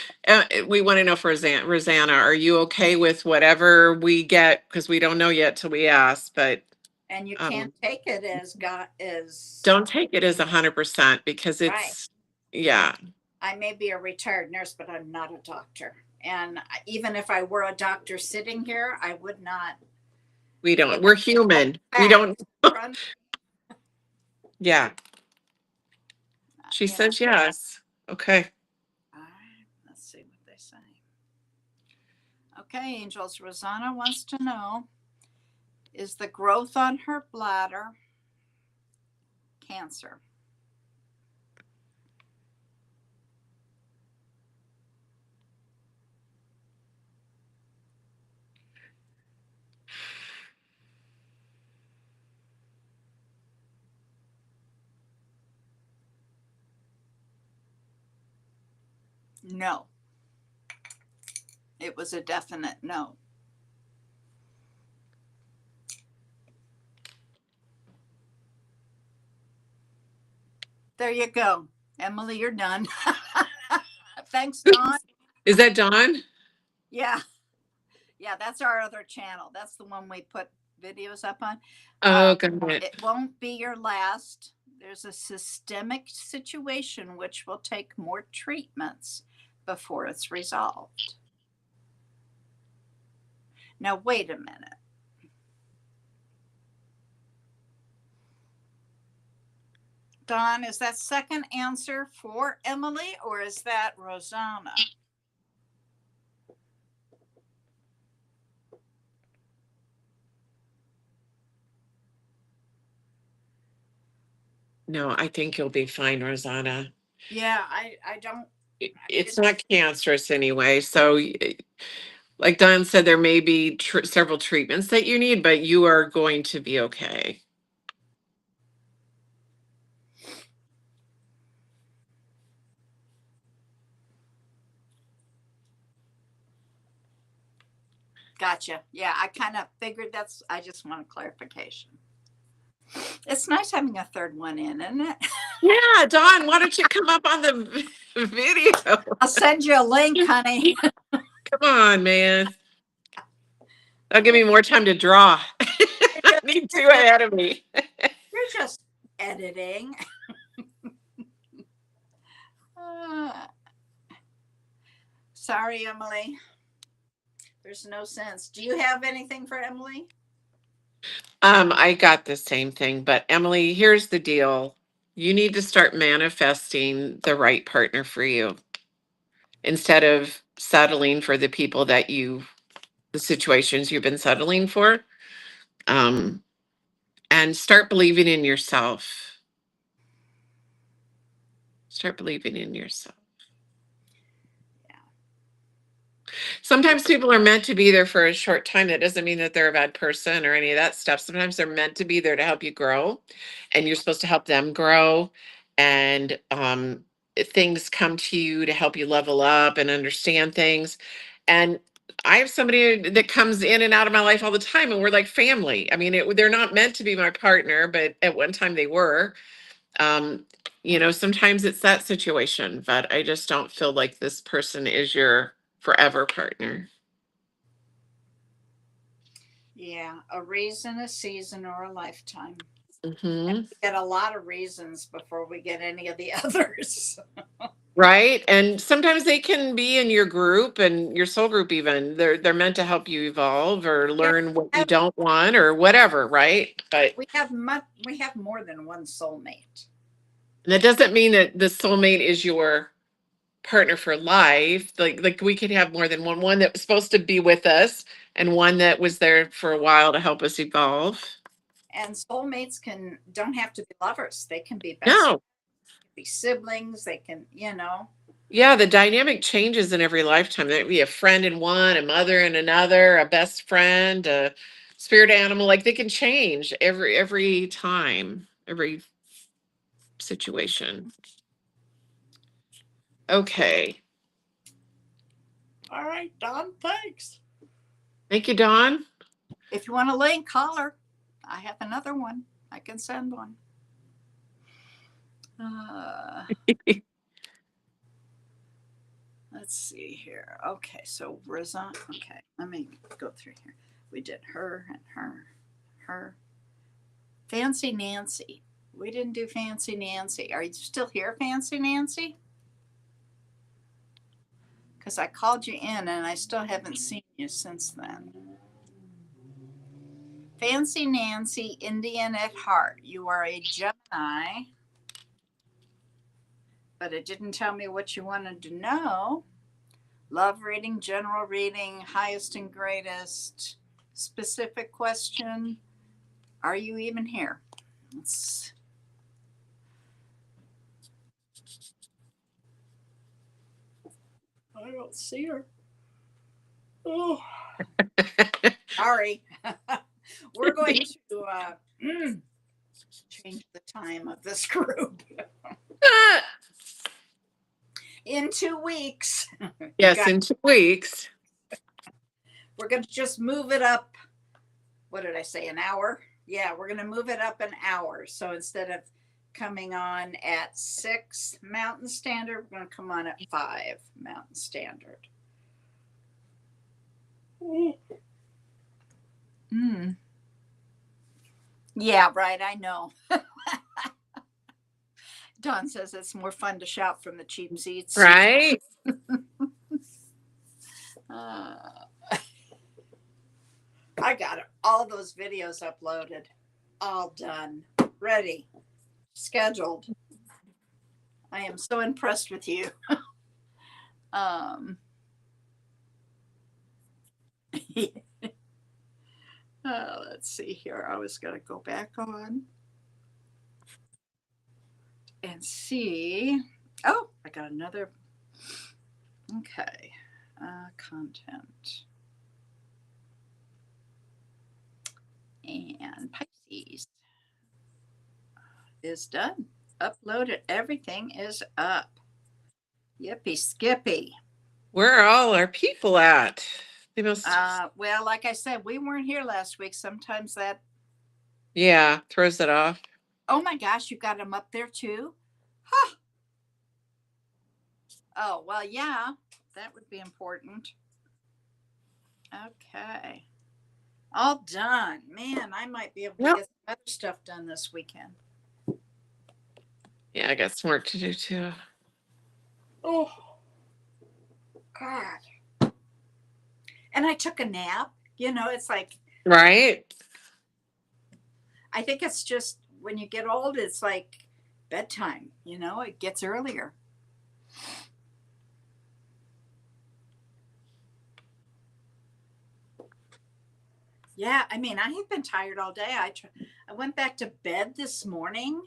We want to know for Rosanna, are you okay with whatever we get? Because we don't know yet till we ask, but And you can't take it as God is don't take it as 100% because right. it's, yeah, I may be a retired nurse, but I'm not a doctor. And even if I were a doctor sitting here, I would not. we don't, we're human. We don't, Run, yeah. She you know. says yes. Okay. All right, let's see what they say. Okay, angels. Rosanna wants to know, is the growth on her bladder cancer? No. It was a definite no. There you go. Emily, you're done. Thanks, Dawn. Is that Dawn? Yeah. Yeah, that's our other channel. That's the one we put videos up on. Oh, got it. It won't be your last. There's a systemic situation which will take more treatments before it's resolved. Now, wait a minute. Dawn, is that second answer for Emily or is that Rosanna? No, I think you'll be fine, Rosanna. Yeah, I don't. It's not cancerous anyway. So, like Don said, there may be several treatments that you need, but you are going to be okay. Gotcha. Yeah, I kind of figured I just want a clarification. It's nice having a third one in, isn't it? Yeah, Dawn, why don't you come up on the video? I'll send you a link, honey. Come on, man. That'll give me more time to draw. I need two ahead of me. You're just editing. Sorry, Emily. There's no sense. Do you have anything for Emily? I got the same thing, but Emily, here's the deal. You need to start manifesting the right partner for you instead of settling for the people that the situations you've been settling for. And start believing in yourself. Start believing in yourself. Sometimes people are meant to be there for a short time. That doesn't mean that they're a bad person or any of that stuff. Sometimes they're meant to be there to help you grow, and you're supposed to help them grow. And things come to you to help you level up and understand things. And I have somebody that comes in and out of my life all the time, and we're like family. I mean, they're not meant to be my partner, but at one time they were. Sometimes it's that situation, but I just don't feel like this person is your forever partner. Yeah, a reason, a season, or a lifetime. Mm-hmm. We get a lot of reasons before we get any of the others. Right. And sometimes they can be in your group and your soul group even. They're meant to help you evolve or learn what you don't want or whatever, right? But we have more than one soulmate. That doesn't mean that the soulmate is your partner for life. Like we could have more than one that was supposed to be with us and one that was there for a while to help us evolve. And soulmates don't have to be lovers. They can be best No. friends, be siblings. They can, Yeah, the dynamic changes in every lifetime. There'd be a friend in one, a mother in another, a best friend, a spirit animal. Like they can change every time, every situation. Okay. All right, Dawn, thanks. Thank you, Dawn. If you want a link, holler. I have another one. I can send one. Let's see here. Okay, so Rizan. Okay, let me go through here. We did her and her. Fancy Nancy. We didn't do Fancy Nancy. Are you still here, Fancy Nancy? Because I called you in and I still haven't seen you since then. Fancy Nancy, Indian at heart. You are a Gemini, but it didn't tell me what you wanted to know. Love reading, general reading, highest and greatest, specific question. Are you even here? I don't see her. Oh, sorry. We're going to change the time of this group. In 2 weeks. Yes, in 2 weeks. We're going to just move it up. What did I say? An hour? Yeah, we're going to move it up an hour. So instead of coming on at 6 Mountain Standard, we're going to come on at 5 Mountain Standard. Mm. Yeah, right. I know. Dawn says it's more fun to shout from the cheap seats. Right? I got all those videos uploaded, all done, ready, scheduled. I am so impressed with you. Let's see here. I was going to go back on and see. Oh, I got another. Okay. Content. And Pisces is done. Uploaded. Everything is up. Yippee skippy. Where are all our people at? They must. Well, like I said, we weren't here last week. Sometimes that. Yeah, throws it off. Oh my gosh, you got them up there too? Huh. Oh, well, yeah, that would be important. Okay. All done. Man, I might be able to get some other stuff done this weekend. Yeah, I got some work to do too. Oh, God. And I took a nap. You know, it's like. Right? I think it's just when you get old, it's like bedtime. You know, it gets earlier. Yeah, I mean, I have been tired all day. I went back to bed this morning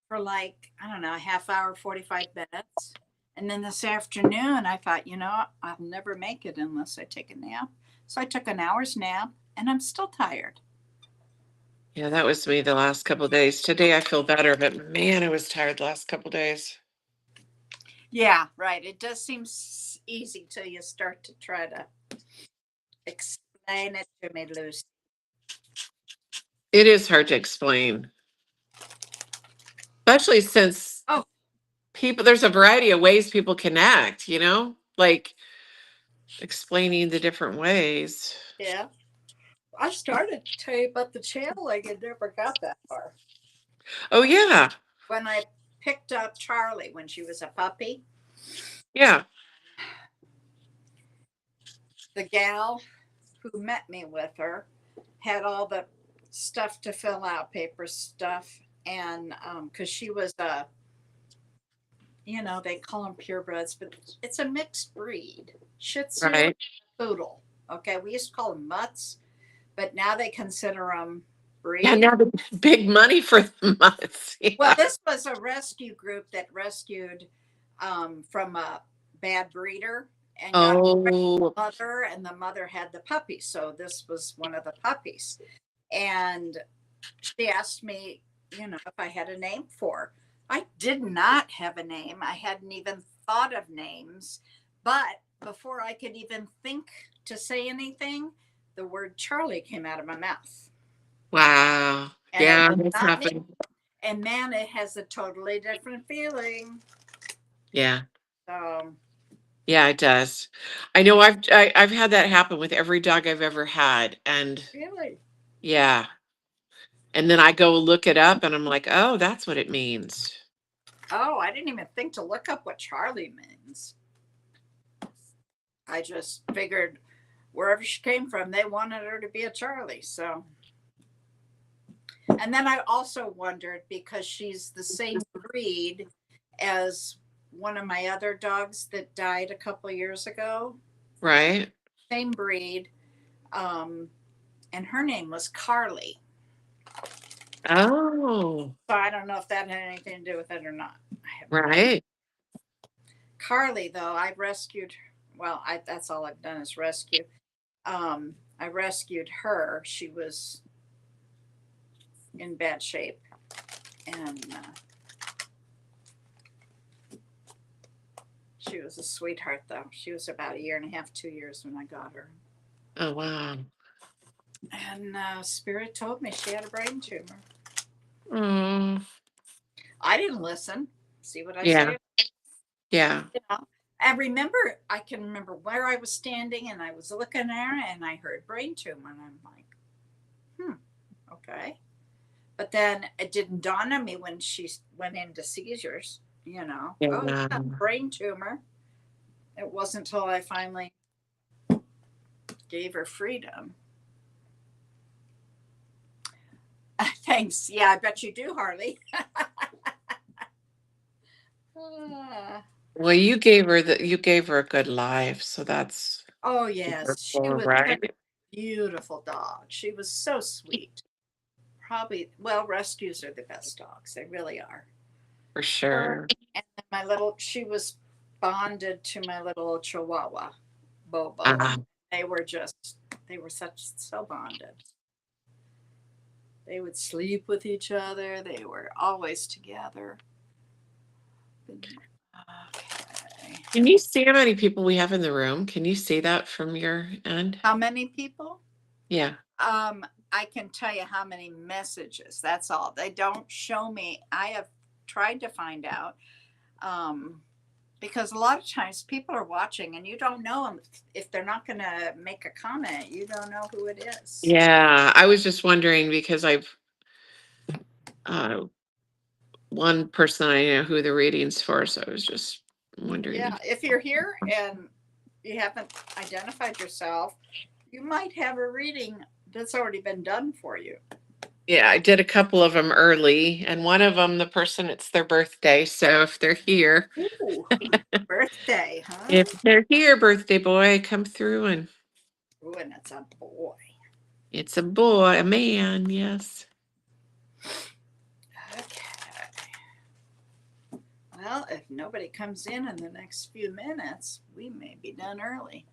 for like, I don't know, a half hour, 45 minutes. And then this afternoon, I thought, you know, I'll never make it unless I take a nap. So I took an hour's nap and I'm still tired. Yeah, that was me the last couple of days. Today I feel better, but man, I was tired the last couple of days. Yeah, right. It does seem easy till you start to try to explain it to me, Lucy. It is hard to explain. Especially since people, there's a variety of ways people connect, you know, like explaining the different ways. Yeah. I started to tell you about the channeling and never got that far. Oh, yeah. When I picked up Charlie when she was a puppy. Yeah. The gal who met me with her had all the stuff to fill out, paper stuff. And because she was you know, they call them purebreds, but it's a mixed breed. Shih Tzu, Right. Poodle. Okay, we used to call them mutts, but now they consider them breed. Yeah, now the big money for the mutts. Yeah. Well, this was a rescue group that rescued from a bad breeder and got the mother, and the mother had the puppies. So this was one of the puppies. And she asked me, you know, if I had a name for her. I did not have a name. I hadn't even thought of names. But before I could even think to say anything, the word Charlie came out of my mouth. Wow. And Yeah, it was that's not me. happened. And man, it has a totally different feeling. Yeah. So Yeah, it does. I know I've had that happen with every dog I've ever had. And really, yeah. And then I go look it up and I'm like, oh, that's what it means. oh, I didn't even think to look up what Charlie means. I just figured wherever she came from, they wanted her to be a Charlie. So, and then I also wondered because she's the same breed as one of my other dogs that died a couple years ago. Right? Same breed. And her name was Carly. Oh, So I don't know if that had anything to do with it or not. right. Carly, though, I rescued. Well, that's all I've done is rescue. I rescued her. She was in bad shape, and she was a sweetheart. Though she was about 1.5 years, 2 years when I got her. Oh, wow. And Spirit told me she had a brain tumor. Oh, I didn't listen. See what I yeah. say? Yeah. You know, I can remember where I was standing and I was looking there and I heard brain tumor and I'm like, okay. But then it didn't dawn on me when she went into seizures, oh, Yeah. yeah, brain tumor. It wasn't until I finally gave her freedom. Thanks. Yeah, I bet you do, Harley. Well, you gave her a good life, so that's Oh, yes. She wonderful, was such right? a beautiful dog. She was so sweet. Probably, well, rescues are the best dogs. They really are. For sure. And she was bonded to my little Chihuahua, Bobo. Uh, They were so bonded. They would sleep with each other. They were always together. Okay. can you see how many people we have in the room? Can you see that from your end? How many people? Yeah. I can tell you how many messages. That's all. They don't show me. I have tried to find out because a lot of times people are watching and you don't know them if they're not going to make a comment. You don't know who it is. Yeah. I was just wondering because one person I know who the reading's for, so I was just wondering. Yeah, if you're here and you haven't identified yourself, you might have a reading that's already been done for you. Yeah, I did a couple of them early, and one of them, the person, it's their birthday. So if they're here, Ooh, birthday, huh? if they're here, birthday boy, come through. And Ooh, and it's a boy. it's a boy, a man, yes. Okay. Well, if nobody comes in the next few minutes, we may be done early.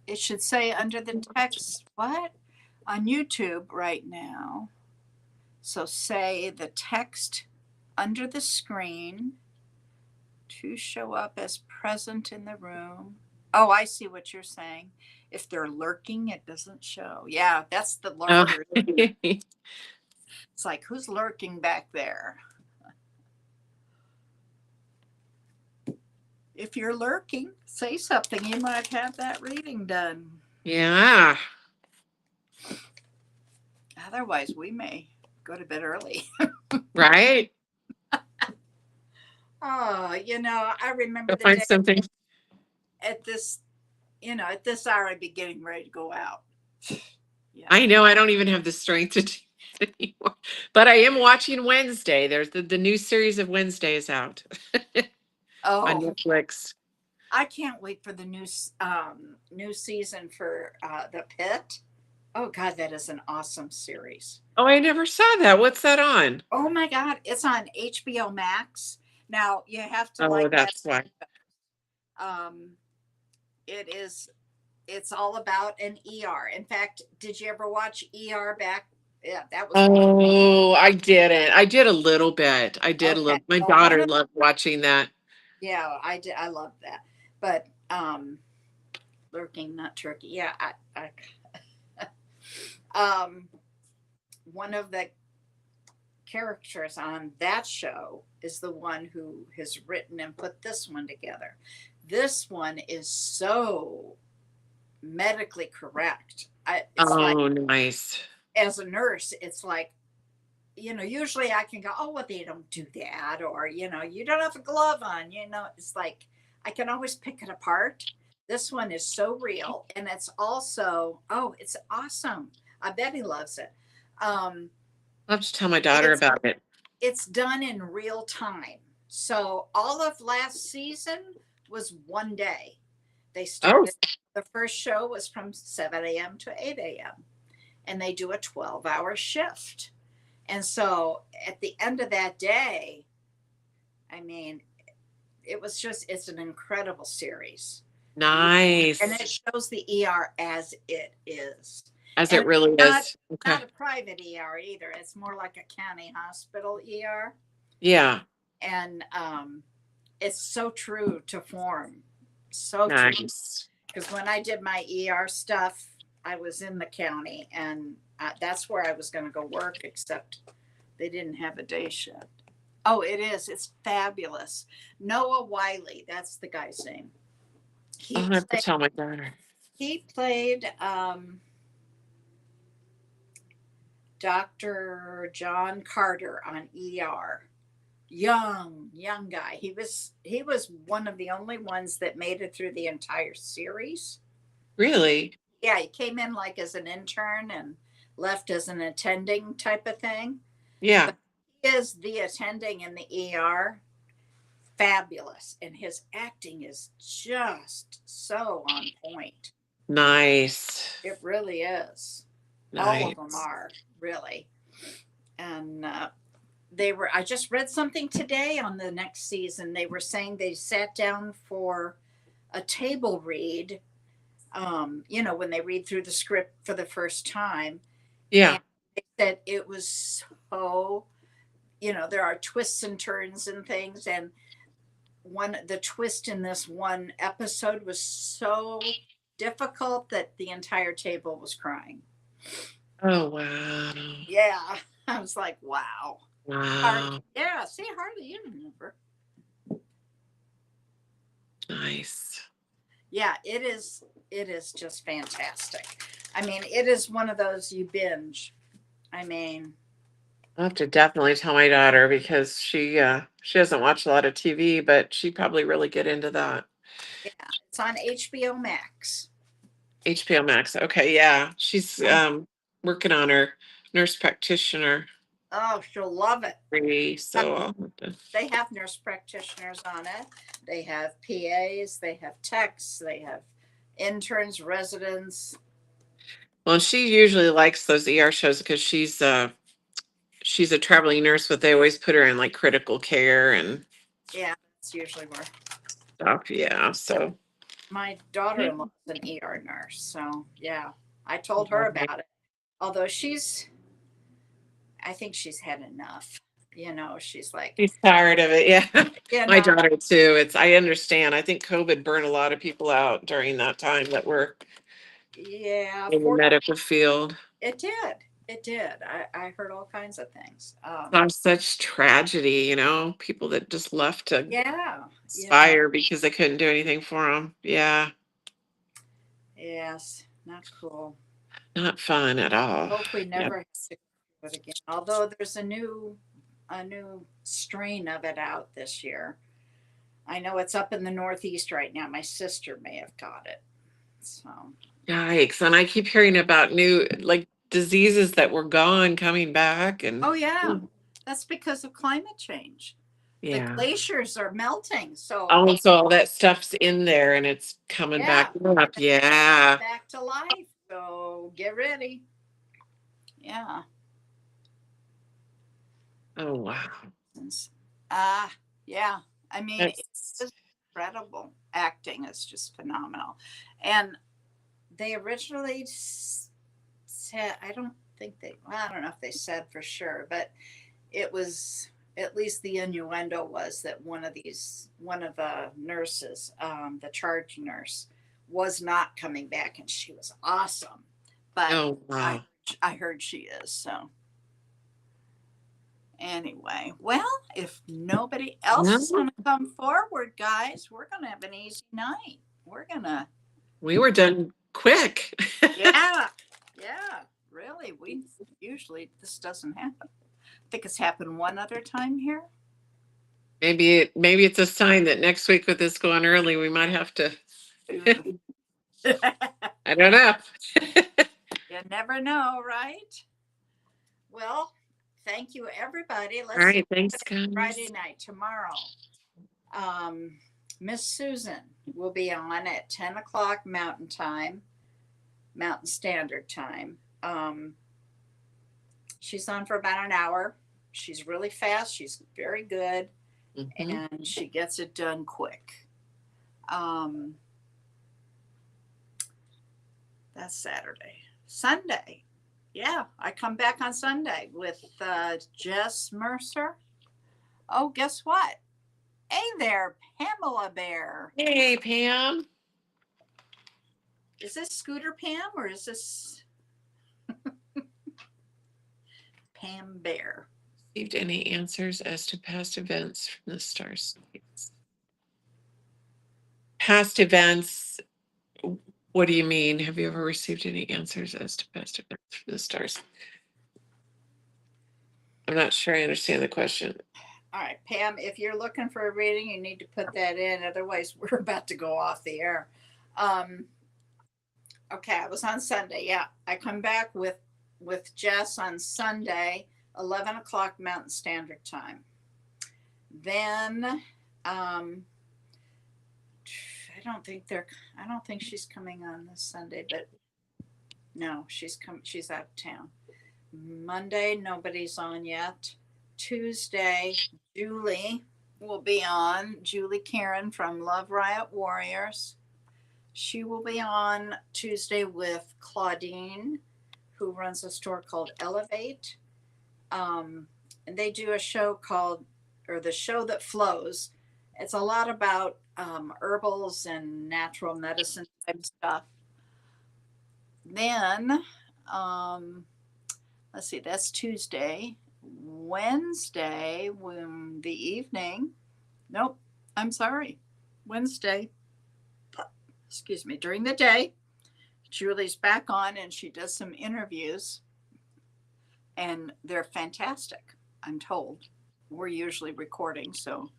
It should say under the text, what? On YouTube right now. So say the text under the screen to show up as present in the room. Oh, I see what you're saying. If they're lurking, it doesn't show. Yeah, that's the Oh. lurker. It's like, who's lurking back there? If you're lurking, say something. You might have that reading done. Yeah. Otherwise, we may go to bed early. Right? Oh, I remember the Find day something. at this hour I'd be getting ready to go out. Yeah. I know I don't even have the strength to do it anymore. But I am watching Wednesday. There's the new series of Wednesday is out on Oh, Netflix. I can't wait for the new season for The Pit. Oh God, that is an awesome series. Oh, I never saw that. What's that on? Oh my God, it's on HBO Max. Now you have to Oh, like that. that's why. It's all about an ER. In fact, did you ever watch ER back? Yeah, that was Oh, I didn't. I did a little bit. I did a okay. little. My Well, daughter loved watching that. yeah, I did. I love that. But Lurking Nut Turkey. Yeah, one of the characters on that show is the one who has written and put this one together. This one is so medically correct. It's like, Oh, nice. as a nurse, it's like, usually I can go, oh, well, they don't do that. Or, you don't have a glove on, it's like, I can always pick it apart. This one is so real. And it's also, oh, it's awesome. I bet he loves it. Um, I'll have to tell my daughter it's, about it. it's done in real time. So all of last season was one day. They Oh, started, the first show was from 7 a.m. to 8 a.m. and they do a 12-hour shift. And so at the end of that day, I mean, it's an incredible series. nice. And it shows the ER as it is. As And it really not, is. Okay. not a private ER either. It's more like a county hospital ER. Yeah. And it's so true to form. So true. Nice. Because when I did my ER stuff, I was in the county, and that's where I was going to go work, except they didn't have a day shift. Oh, it is. It's fabulous. Noah Wiley, that's the guy's name. I'll have to tell my daughter. He played Dr. John Carter on ER. Young guy. He was one of the only ones that made it through the entire series. Really? Yeah, he came in like as an intern and left as an attending type of thing. Yeah. But he is the attending in the ER. Fabulous. And his acting is just so on point. Nice. It really is. Nice. All of them are, really. And I just read something today on the next season. They were saying they sat down for a table read, when they read through the script for the first time. Yeah. And they said it was so, there are twists and turns and things. And the twist in this one episode was so difficult that the entire table was crying. Oh, wow. Yeah. I was like, wow. Wow. Yeah, see, Harley, you remember. Nice. Yeah, it is just fantastic. I mean, it is one of those you binge. I mean, I'll have to definitely tell my daughter because she doesn't watch a lot of TV, but she'd probably really get into that. yeah, it's on HBO Max. HBO Max. Okay, yeah. She's working on her nurse practitioner Oh, she'll love it. degree, so I'll have to. They have nurse practitioners on it. They have PAs, they have techs, they have interns, residents. Well, she usually likes those ER shows because she's a traveling nurse, but they always put her in like critical care and Yeah, that's usually where stuff. Yeah, so my daughter-in-law is an ER nurse. So yeah, I told her about it. Although I think she's had enough. She's like, she's tired of it. Yeah, my no, daughter too. I understand. I think COVID burned a lot of people out during that time that were yeah, in the medical field. it did. It did. I heard all kinds of things. Such tragedy, people that just left to Yeah. expire because they couldn't do anything for them. Yeah, Yes. Not cool. not fun at all. Hope we never have to do it again. Although there's a new strain of it out this year. I know it's up in the Northeast right now. My sister may have got it. So Yikes. And I keep hearing about new like diseases that were gone coming back. And oh yeah. That's because of climate change. The yeah. glaciers are melting. So Oh, so all that stuff's in there and it's coming back up. Yeah. back to life. So get ready. Yeah. Oh, wow. Yeah. I mean, it's just incredible. Acting is just phenomenal. And they originally said, I don't know if they said for sure, but it was, at least the innuendo was that one of the nurses, the charge nurse, was not coming back, and she was awesome. But Oh, wow. I heard she is. So anyway, well, if nobody else is No, going to come forward, guys, we're going to have an easy night. We're going to, we were done quick. yeah, really. We usually, this doesn't happen. I think it's happened one other time here. Maybe it's a sign that next week with this going early, we might have to, I don't know. You never know, right? Well, thank you, everybody. Let's All right, thanks, guys. Friday night tomorrow. Miss Susan will be on at 10 o'clock Mountain Time, Mountain Standard Time. She's on for about an hour. She's really fast. She's very good, Mhm. and she gets it done quick. That's Saturday. Sunday. Yeah, I come back on Sunday with Jess Mercer. Oh, guess what? Hey there, Pamela Bear. Hey, Pam. Is this Scooter Pam or is this Pam Bear? Received any answers as to past events from the star states? Past events, what do you mean? Have you ever received any answers as to past events from the stars? I'm not sure I understand the question. All right, Pam, if you're looking for a reading, you need to put that in. Otherwise, we're about to go off the air. Okay, I was on Sunday. Yeah, I come back with Jess on Sunday, 11 o'clock Mountain Standard Time. Then I don't think she's coming on this Sunday, but no, she's out of town. Monday, nobody's on yet. Tuesday, Julie will be on. Julie Karen from Love Riot Warriors. She will be on Tuesday with Claudine, who runs a store called Elevate. And they do a show called, or The Show That Flows. It's a lot about herbals and natural medicine type stuff. Then, let's see, that's Tuesday. Wednesday, the evening. Nope, I'm sorry. Wednesday, excuse me, during the day, Julie's back on and she does some interviews. And they're fantastic, I'm told. We're usually recording, so.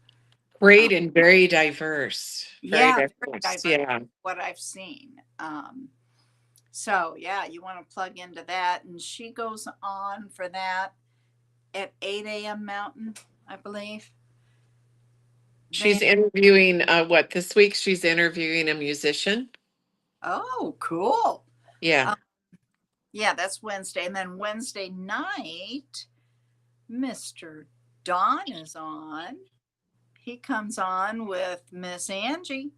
Great and very diverse. Very diverse. Yeah. What I've seen. So yeah, you want to plug into that. And she goes on for that at 8 a.m. Mountain, I believe. She's interviewing this week she's interviewing a musician. Oh, cool. Yeah. Yeah, that's Wednesday. And then Wednesday night, Mr. Don is on. He comes on with Miss Angie.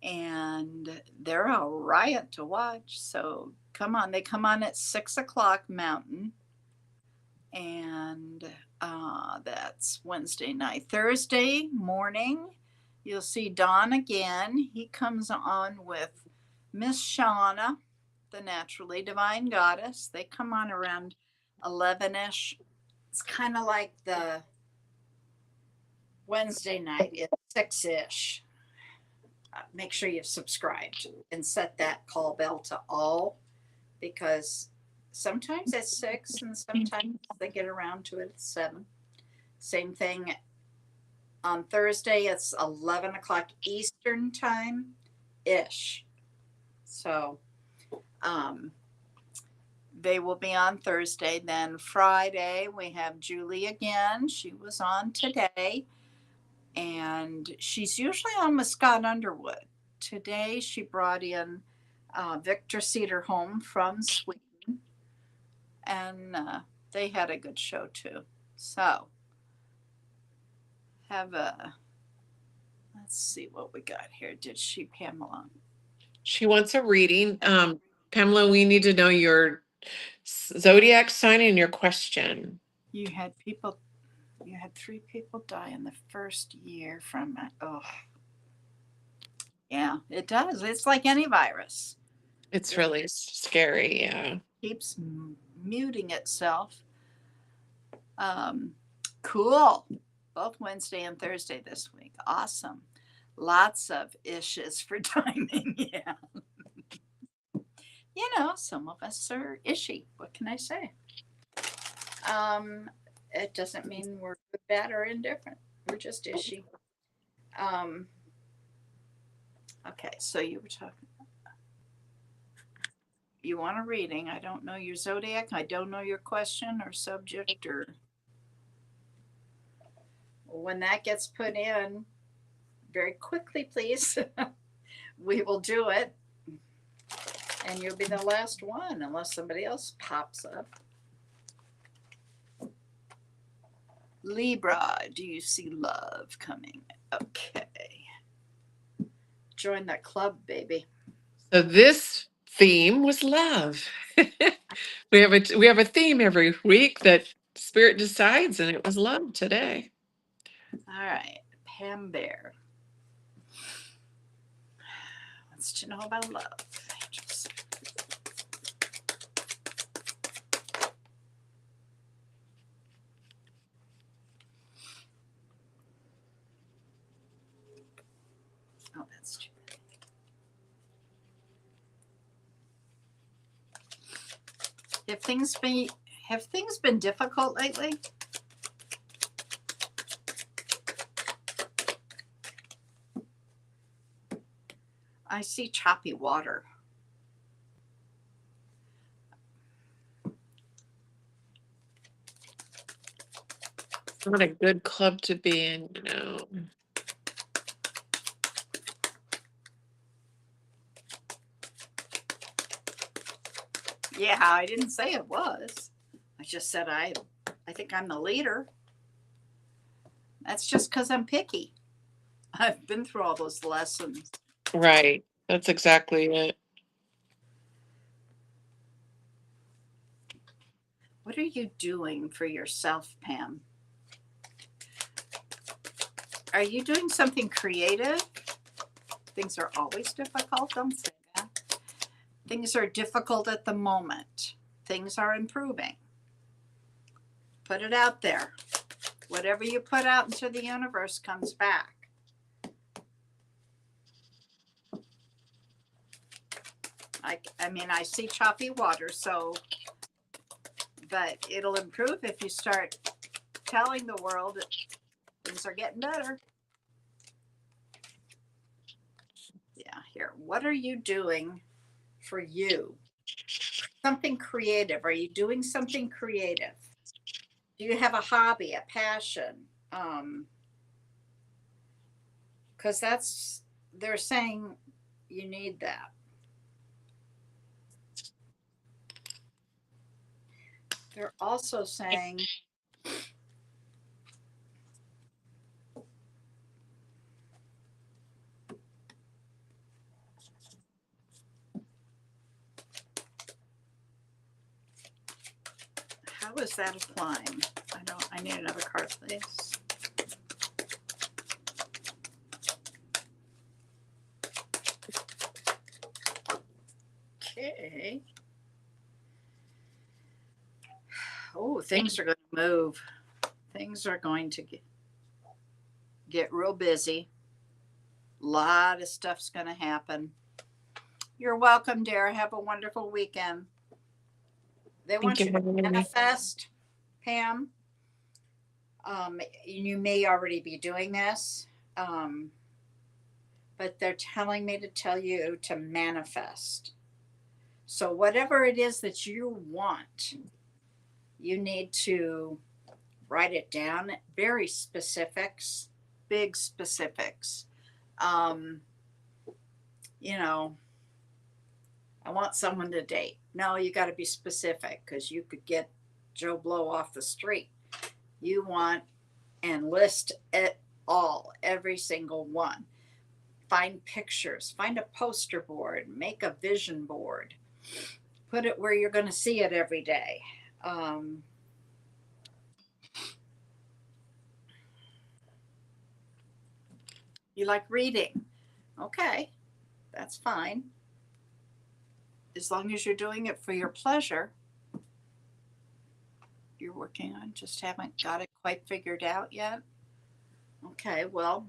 And they're a riot to watch. So come on. They come on at 6 o'clock Mountain. And that's Wednesday night. Thursday morning, you'll see Don again. He comes on with Miss Shauna, the Naturally Divine Goddess. They come on around 11-ish. It's kind of like the Wednesday night. It's 6-ish. Make sure you've subscribed and set that call bell to all, because sometimes at 6 and sometimes they get around to it at 7. Same thing on Thursday. It's 11 o'clock Eastern time ish. So they will be on Thursday. Then Friday we have Julie again. She was on today. And she's usually on with Scott Underwood. Today she brought in Victor Cederholm from Sweden. And they had a good show too. So let's see what we got here. Did she, Pamela? She wants a reading. Pamela, we need to know your zodiac sign and your question. You had 3 people die in the first year from it. Oh. Yeah, it does. It's like any virus. It's It really scary. Yeah. keeps muting itself. Cool. Both Wednesday and Thursday this week. Awesome. Lots of issues for timing. Yeah. You know, some of us are ishy. What can I say? It doesn't mean we're good, bad, or indifferent. We're just ishy. Um, okay, so you were talking. You want a reading. I don't know your zodiac. I don't know your question or subject or when that gets put in very quickly, please. We will do it. And you'll be the last one unless somebody else pops up. Libra, do you see love coming? Okay. Join that club, baby. So this theme was love. We have a theme every week that Spirit decides, and it was love today. All right, Pam Bear. Wants to know about love. Angels. Oh, that's too bad. Have things been difficult lately? I see choppy water. Not a good club to be in, you know. Yeah, I didn't say it was. I just said I think I'm the leader. That's just because I'm picky. I've been through all those lessons. Right. That's exactly it. What are you doing for yourself, Pam? Are you doing something creative? Things are always difficult. Don't say that. Things are difficult at the moment. Things are improving. Put it out there. Whatever you put out into the universe comes back. I mean, I see choppy water, so, but it'll improve if you start telling the world that things are getting better. Yeah, here. What are you doing for you? Something creative. Are you doing something creative? Do you have a hobby, a passion? Because they're saying you need that. They're also saying how is that applying? I need another card, please. Okay. Oh, things are going to move. Things are going to get real busy. A lot of stuff's going to happen. You're welcome, dear. Have a wonderful weekend. They want you to manifest, Pam. You may already be doing this, but they're telling me to tell you to manifest. So whatever it is that you want, you need to write it down. Very specifics, big specifics. You know, I want someone to date. No, you got to be specific because you could get Joe Blow off the street. You want and list it all, every single one. Find pictures, find a poster board, make a vision board, put it where you're going to see it every day. You like reading. Okay. That's fine. As long as you're doing it for your pleasure. You're working on, just haven't got it quite figured out yet. Okay, well,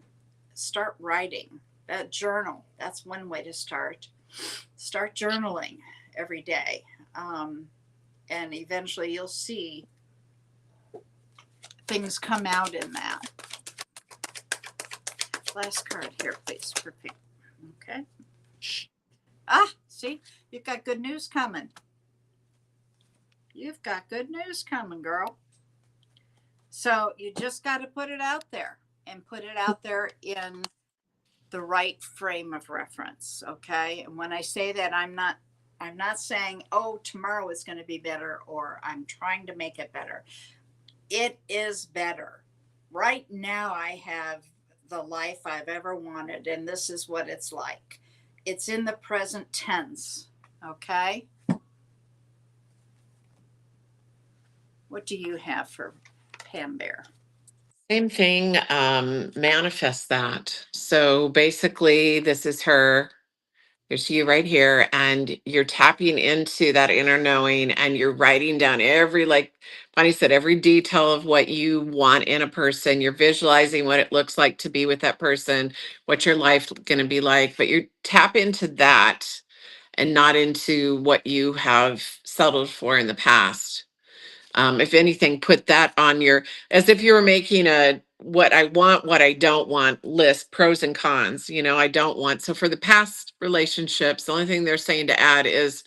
start writing. That journal, that's one way to start. Start journaling every day. And eventually you'll see things come out in that. Last card here, please. Perfect. Okay. Ah, see, you've got good news coming. You've got good news coming, girl. So you just got to put it out there and put it out there in the right frame of reference. Okay. And when I say that, I'm not saying, oh, tomorrow is going to be better, or I'm trying to make it better. It is better. Right now, I have the life I've ever wanted, and this is what it's like. It's in the present tense. Okay. What do you have for Pam Bear? Same thing, manifest that. So basically, this is her. There's you right here, and you're tapping into that inner knowing, and you're writing down every, like Bonnie said, every detail of what you want in a person. You're visualizing what it looks like to be with that person, what your life going to be like, but you tap into that and not into what you have settled for in the past. If anything, put that on your, as if you were making a what I want, what I don't want list, pros and cons. I don't want. So for the past relationships, the only thing they're saying to add is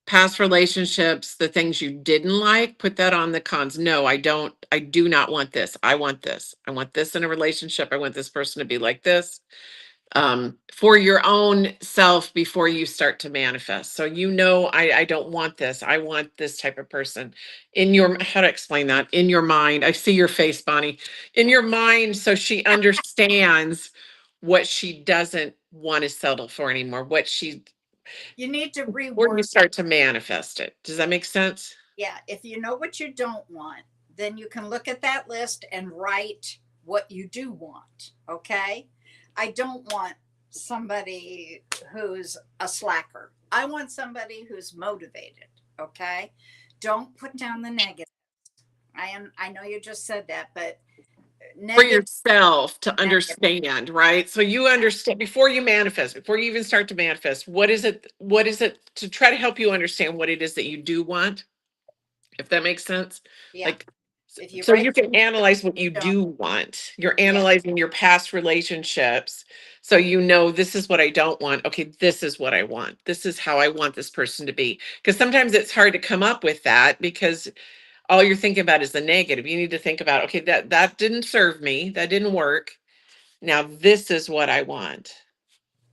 past relationships, the things you didn't like, put that on the cons. No, I do not want this. I want this. I want this in a relationship. I want this person to be like this. For your own self before you start to manifest. So I don't want this. I want this type of person in your, how to explain that, in your mind. I see your face, Bonnie, in your mind, so she understands what she doesn't want to settle for anymore, You need to where you reword. start to manifest it. Does that make sense? Yeah, if you know what you don't want, then you can look at that list and write what you do want. Okay. I don't want somebody who's a slacker. I want somebody who's motivated. Okay. Don't put down the negative. I know you just said that, but For negative. yourself to understand, right? So you understand before you manifest, before you even start to manifest, what is it to try to help you understand what it is that you do want, if that makes sense. Yeah. Like, If you so write you can analyze what you down- do want. You're analyzing your past relationships. So this is what I don't want. Okay, this is what I want. This is how I want this person to be. Because sometimes it's hard to come up with that because all you're thinking about is the negative. You need to think about, okay, that didn't serve me. That didn't work. Now this is what I want.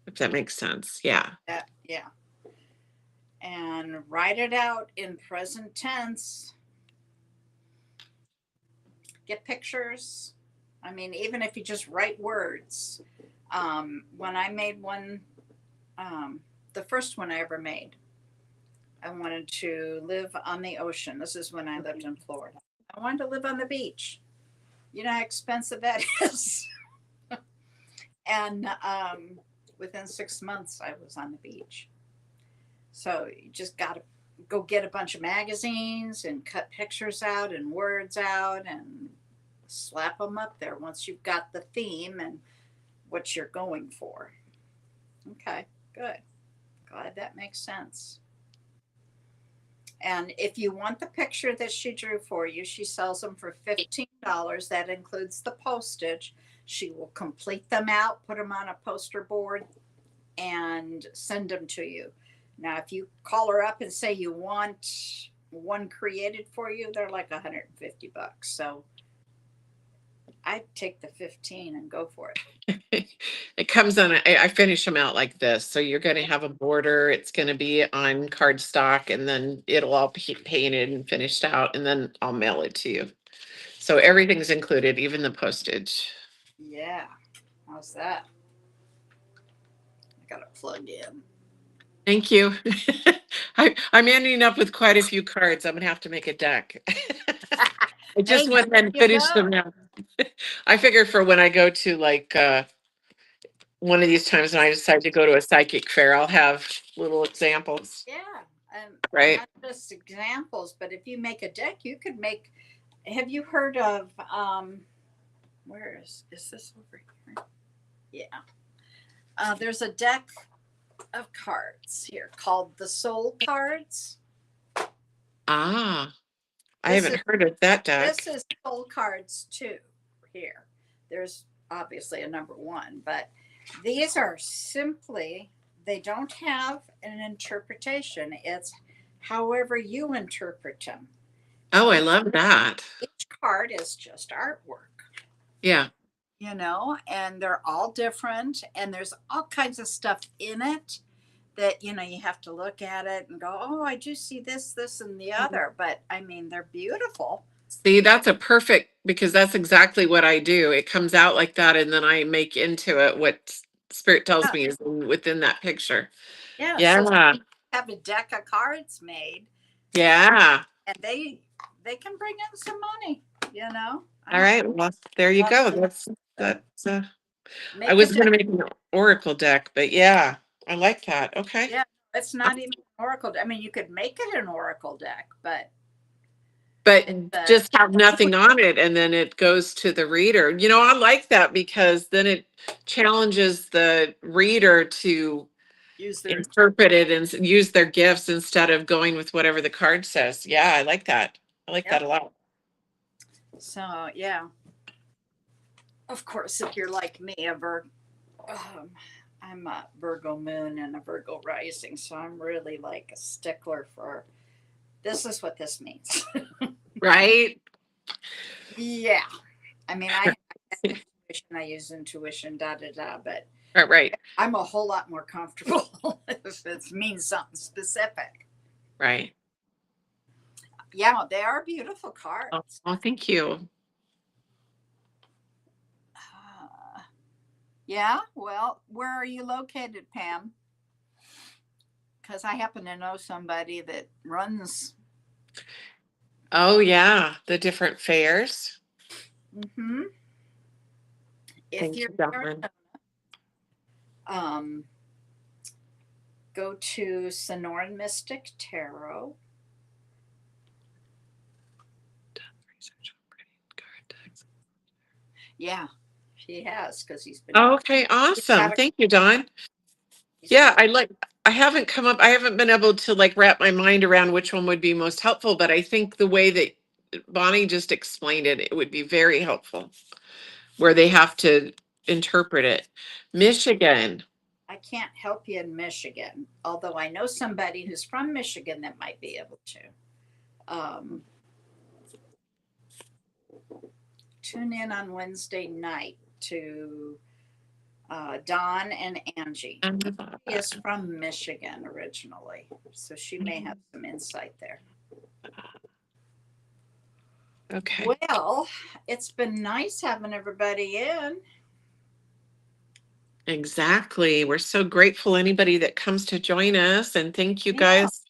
If that makes sense. Yeah. that, yeah. And write it out in present tense. Get pictures. I mean, even if you just write words. When I made one, the first one I ever made, I wanted to live on the ocean. This is when I lived in Florida. I wanted to live on the beach. You know how expensive that is. And within 6 months, I was on the beach. So you just got to go get a bunch of magazines and cut pictures out and words out and slap them up there once you've got the theme and what you're going for. Okay, good. Glad that makes sense. And if you want the picture that she drew for you, she sells them for $15. That includes the postage. She will complete them out, put them on a poster board, and send them to you. Now, if you call her up and say you want one created for you, they're like $150. So I'd take the 15 and go for it. It comes on, I finish them out like this. So you're going to have a border. It's going to be on cardstock, and then it'll all be painted and finished out, and then I'll mail it to you. So everything's included, even the postage. Yeah. How's that? I got to plug in. Thank you. I'm ending up with quite a few cards. I'm going to have to make a deck. I just Hey, went and there you finished go. them now. I figured for when I go to like one of these times when I decide to go to a psychic fair, I'll have little examples, Yeah, and right? not just examples, but if you make a deck, you could make. Have you heard of where is this over here? Yeah. There's a deck of cards here called the Soul Cards. Ah, I This haven't is heard of that deck. this is Soul Cards 2 here. There's obviously a number 1, but these are simply, they don't have an interpretation. It's however you interpret them. Oh, I love that. Each card is just artwork, Yeah. and they're all different, and there's all kinds of stuff in it that you have to look at it and go, oh, I do see this and the other, but I mean, they're beautiful. See, that's a perfect, because that's exactly what I do. It comes out like that, and then I make into it what spirit tells me is within that picture. Yeah, so Yeah. you have a deck of cards made, Yeah. and they can bring in some money. All right. Well, there you go. That's Make I was a going to deck. make an oracle deck, but yeah, I like that. Okay. Yeah, it's not even an oracle. I mean, you could make it an oracle deck, but But it's just have nothing on it, and then it goes to the reader. I like that because then it challenges the reader to use their. interpret it and use their gifts instead of going with whatever the card says. Yeah, I like that. I like that a lot. So yeah, of course, if you're like me, I'm a Virgo moon and a Virgo rising, so I'm really like a stickler for. This is what this means. Right? Yeah, I mean, I use intuition, but Right. I'm a whole lot more comfortable if it means something specific. Right. Yeah, they are beautiful cards. Oh, thank you. Yeah, well, where are you located, Pam? Because I happen to know somebody that runs. Oh, yeah, the different fairs. Mm-hmm. If Thank you're you, Dawn. go to Sonoran Mystic Tarot. Yeah, she has, because he's been. Okay, awesome. Thank you, Dawn. Yeah, I haven't been able to like wrap my mind around which one would be most helpful, but I think the way that Bonnie just explained it, it would be very helpful where they have to interpret it. Michigan. I can't help you in Michigan, although I know somebody who's from Michigan that might be able to. Tune in on Wednesday night to Dawn and Angie. She is from Michigan originally, so she may have some insight there. Okay. Well, it's been nice having everybody in. Exactly. We're so grateful anybody that comes to join us, and thank you guys,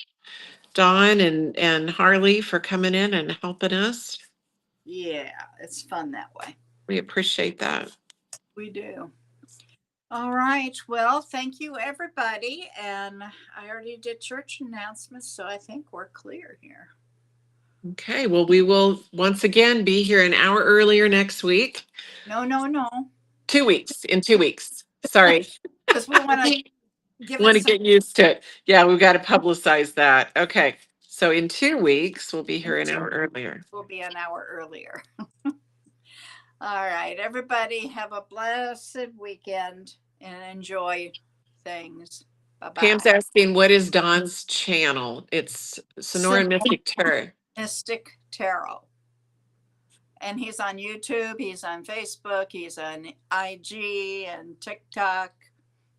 Dawn and Harley, for coming in and helping us. Yeah, it's fun that way. We appreciate that. We do. All right. Well, thank you, everybody. And I already did church announcements, so I think we're clear here. Okay. Well, we will once again be here an hour earlier next week. No. 2 weeks. In 2 weeks. Sorry. Because we want to get used to it. Yeah, we've got to publicize that. Okay. So in 2 weeks, we'll be here an hour earlier. We'll be an hour earlier. All right. Everybody have a blessed weekend and enjoy things. Bye-bye. Pam's asking, what is Dawn's channel? It's Sonoran Mystic Tarot. Mystic Tarot. And he's on YouTube, he's on Facebook, he's on IG and TikTok.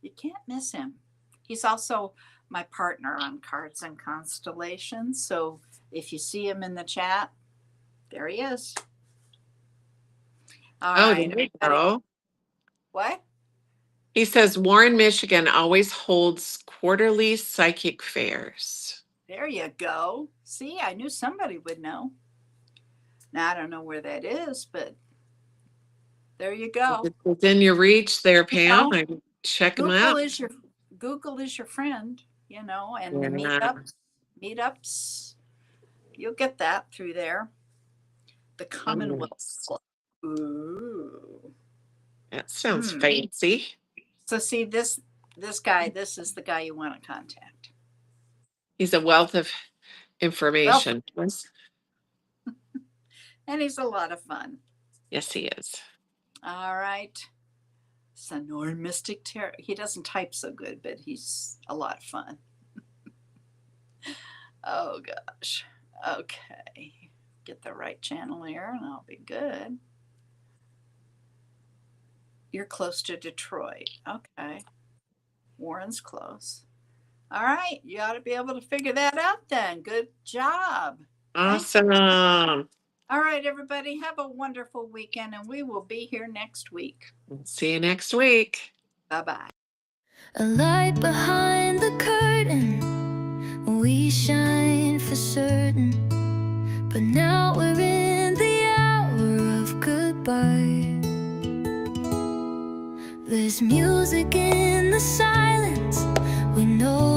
You can't miss him. He's also my partner on Cards and Constellations. So if you see him in the chat, there he is. All right. There you go. What? He says Warren, Michigan always holds quarterly psychic fairs. There you go. See, I knew somebody would know. Now, I don't know where that is, but there you go. It's within your reach there, Pam. I'm check them out. Google is your friend, you know, and the Yeah. meetups, you'll get that through there. The Commonwealth Nice. Club. Ooh. That sounds Hmm. fancy. So see this guy, this is the guy you want to contact. He's a wealth of information. And he's a lot of fun. Yes, he is. All right. Sonoran Mystic Tarot. He doesn't type so good, but he's a lot of fun. Oh gosh. Okay. Get the right channel here and I'll be good. You're close to Detroit. Okay. Warren's close. All right. You ought to be able to figure that out then. Good job. Awesome. All right, everybody. Have a wonderful weekend and we will be here next week. See you next week. Bye-bye. A light behind the curtain, we shine for certain. But now we're in the hour of goodbye. There's music in the silence, we know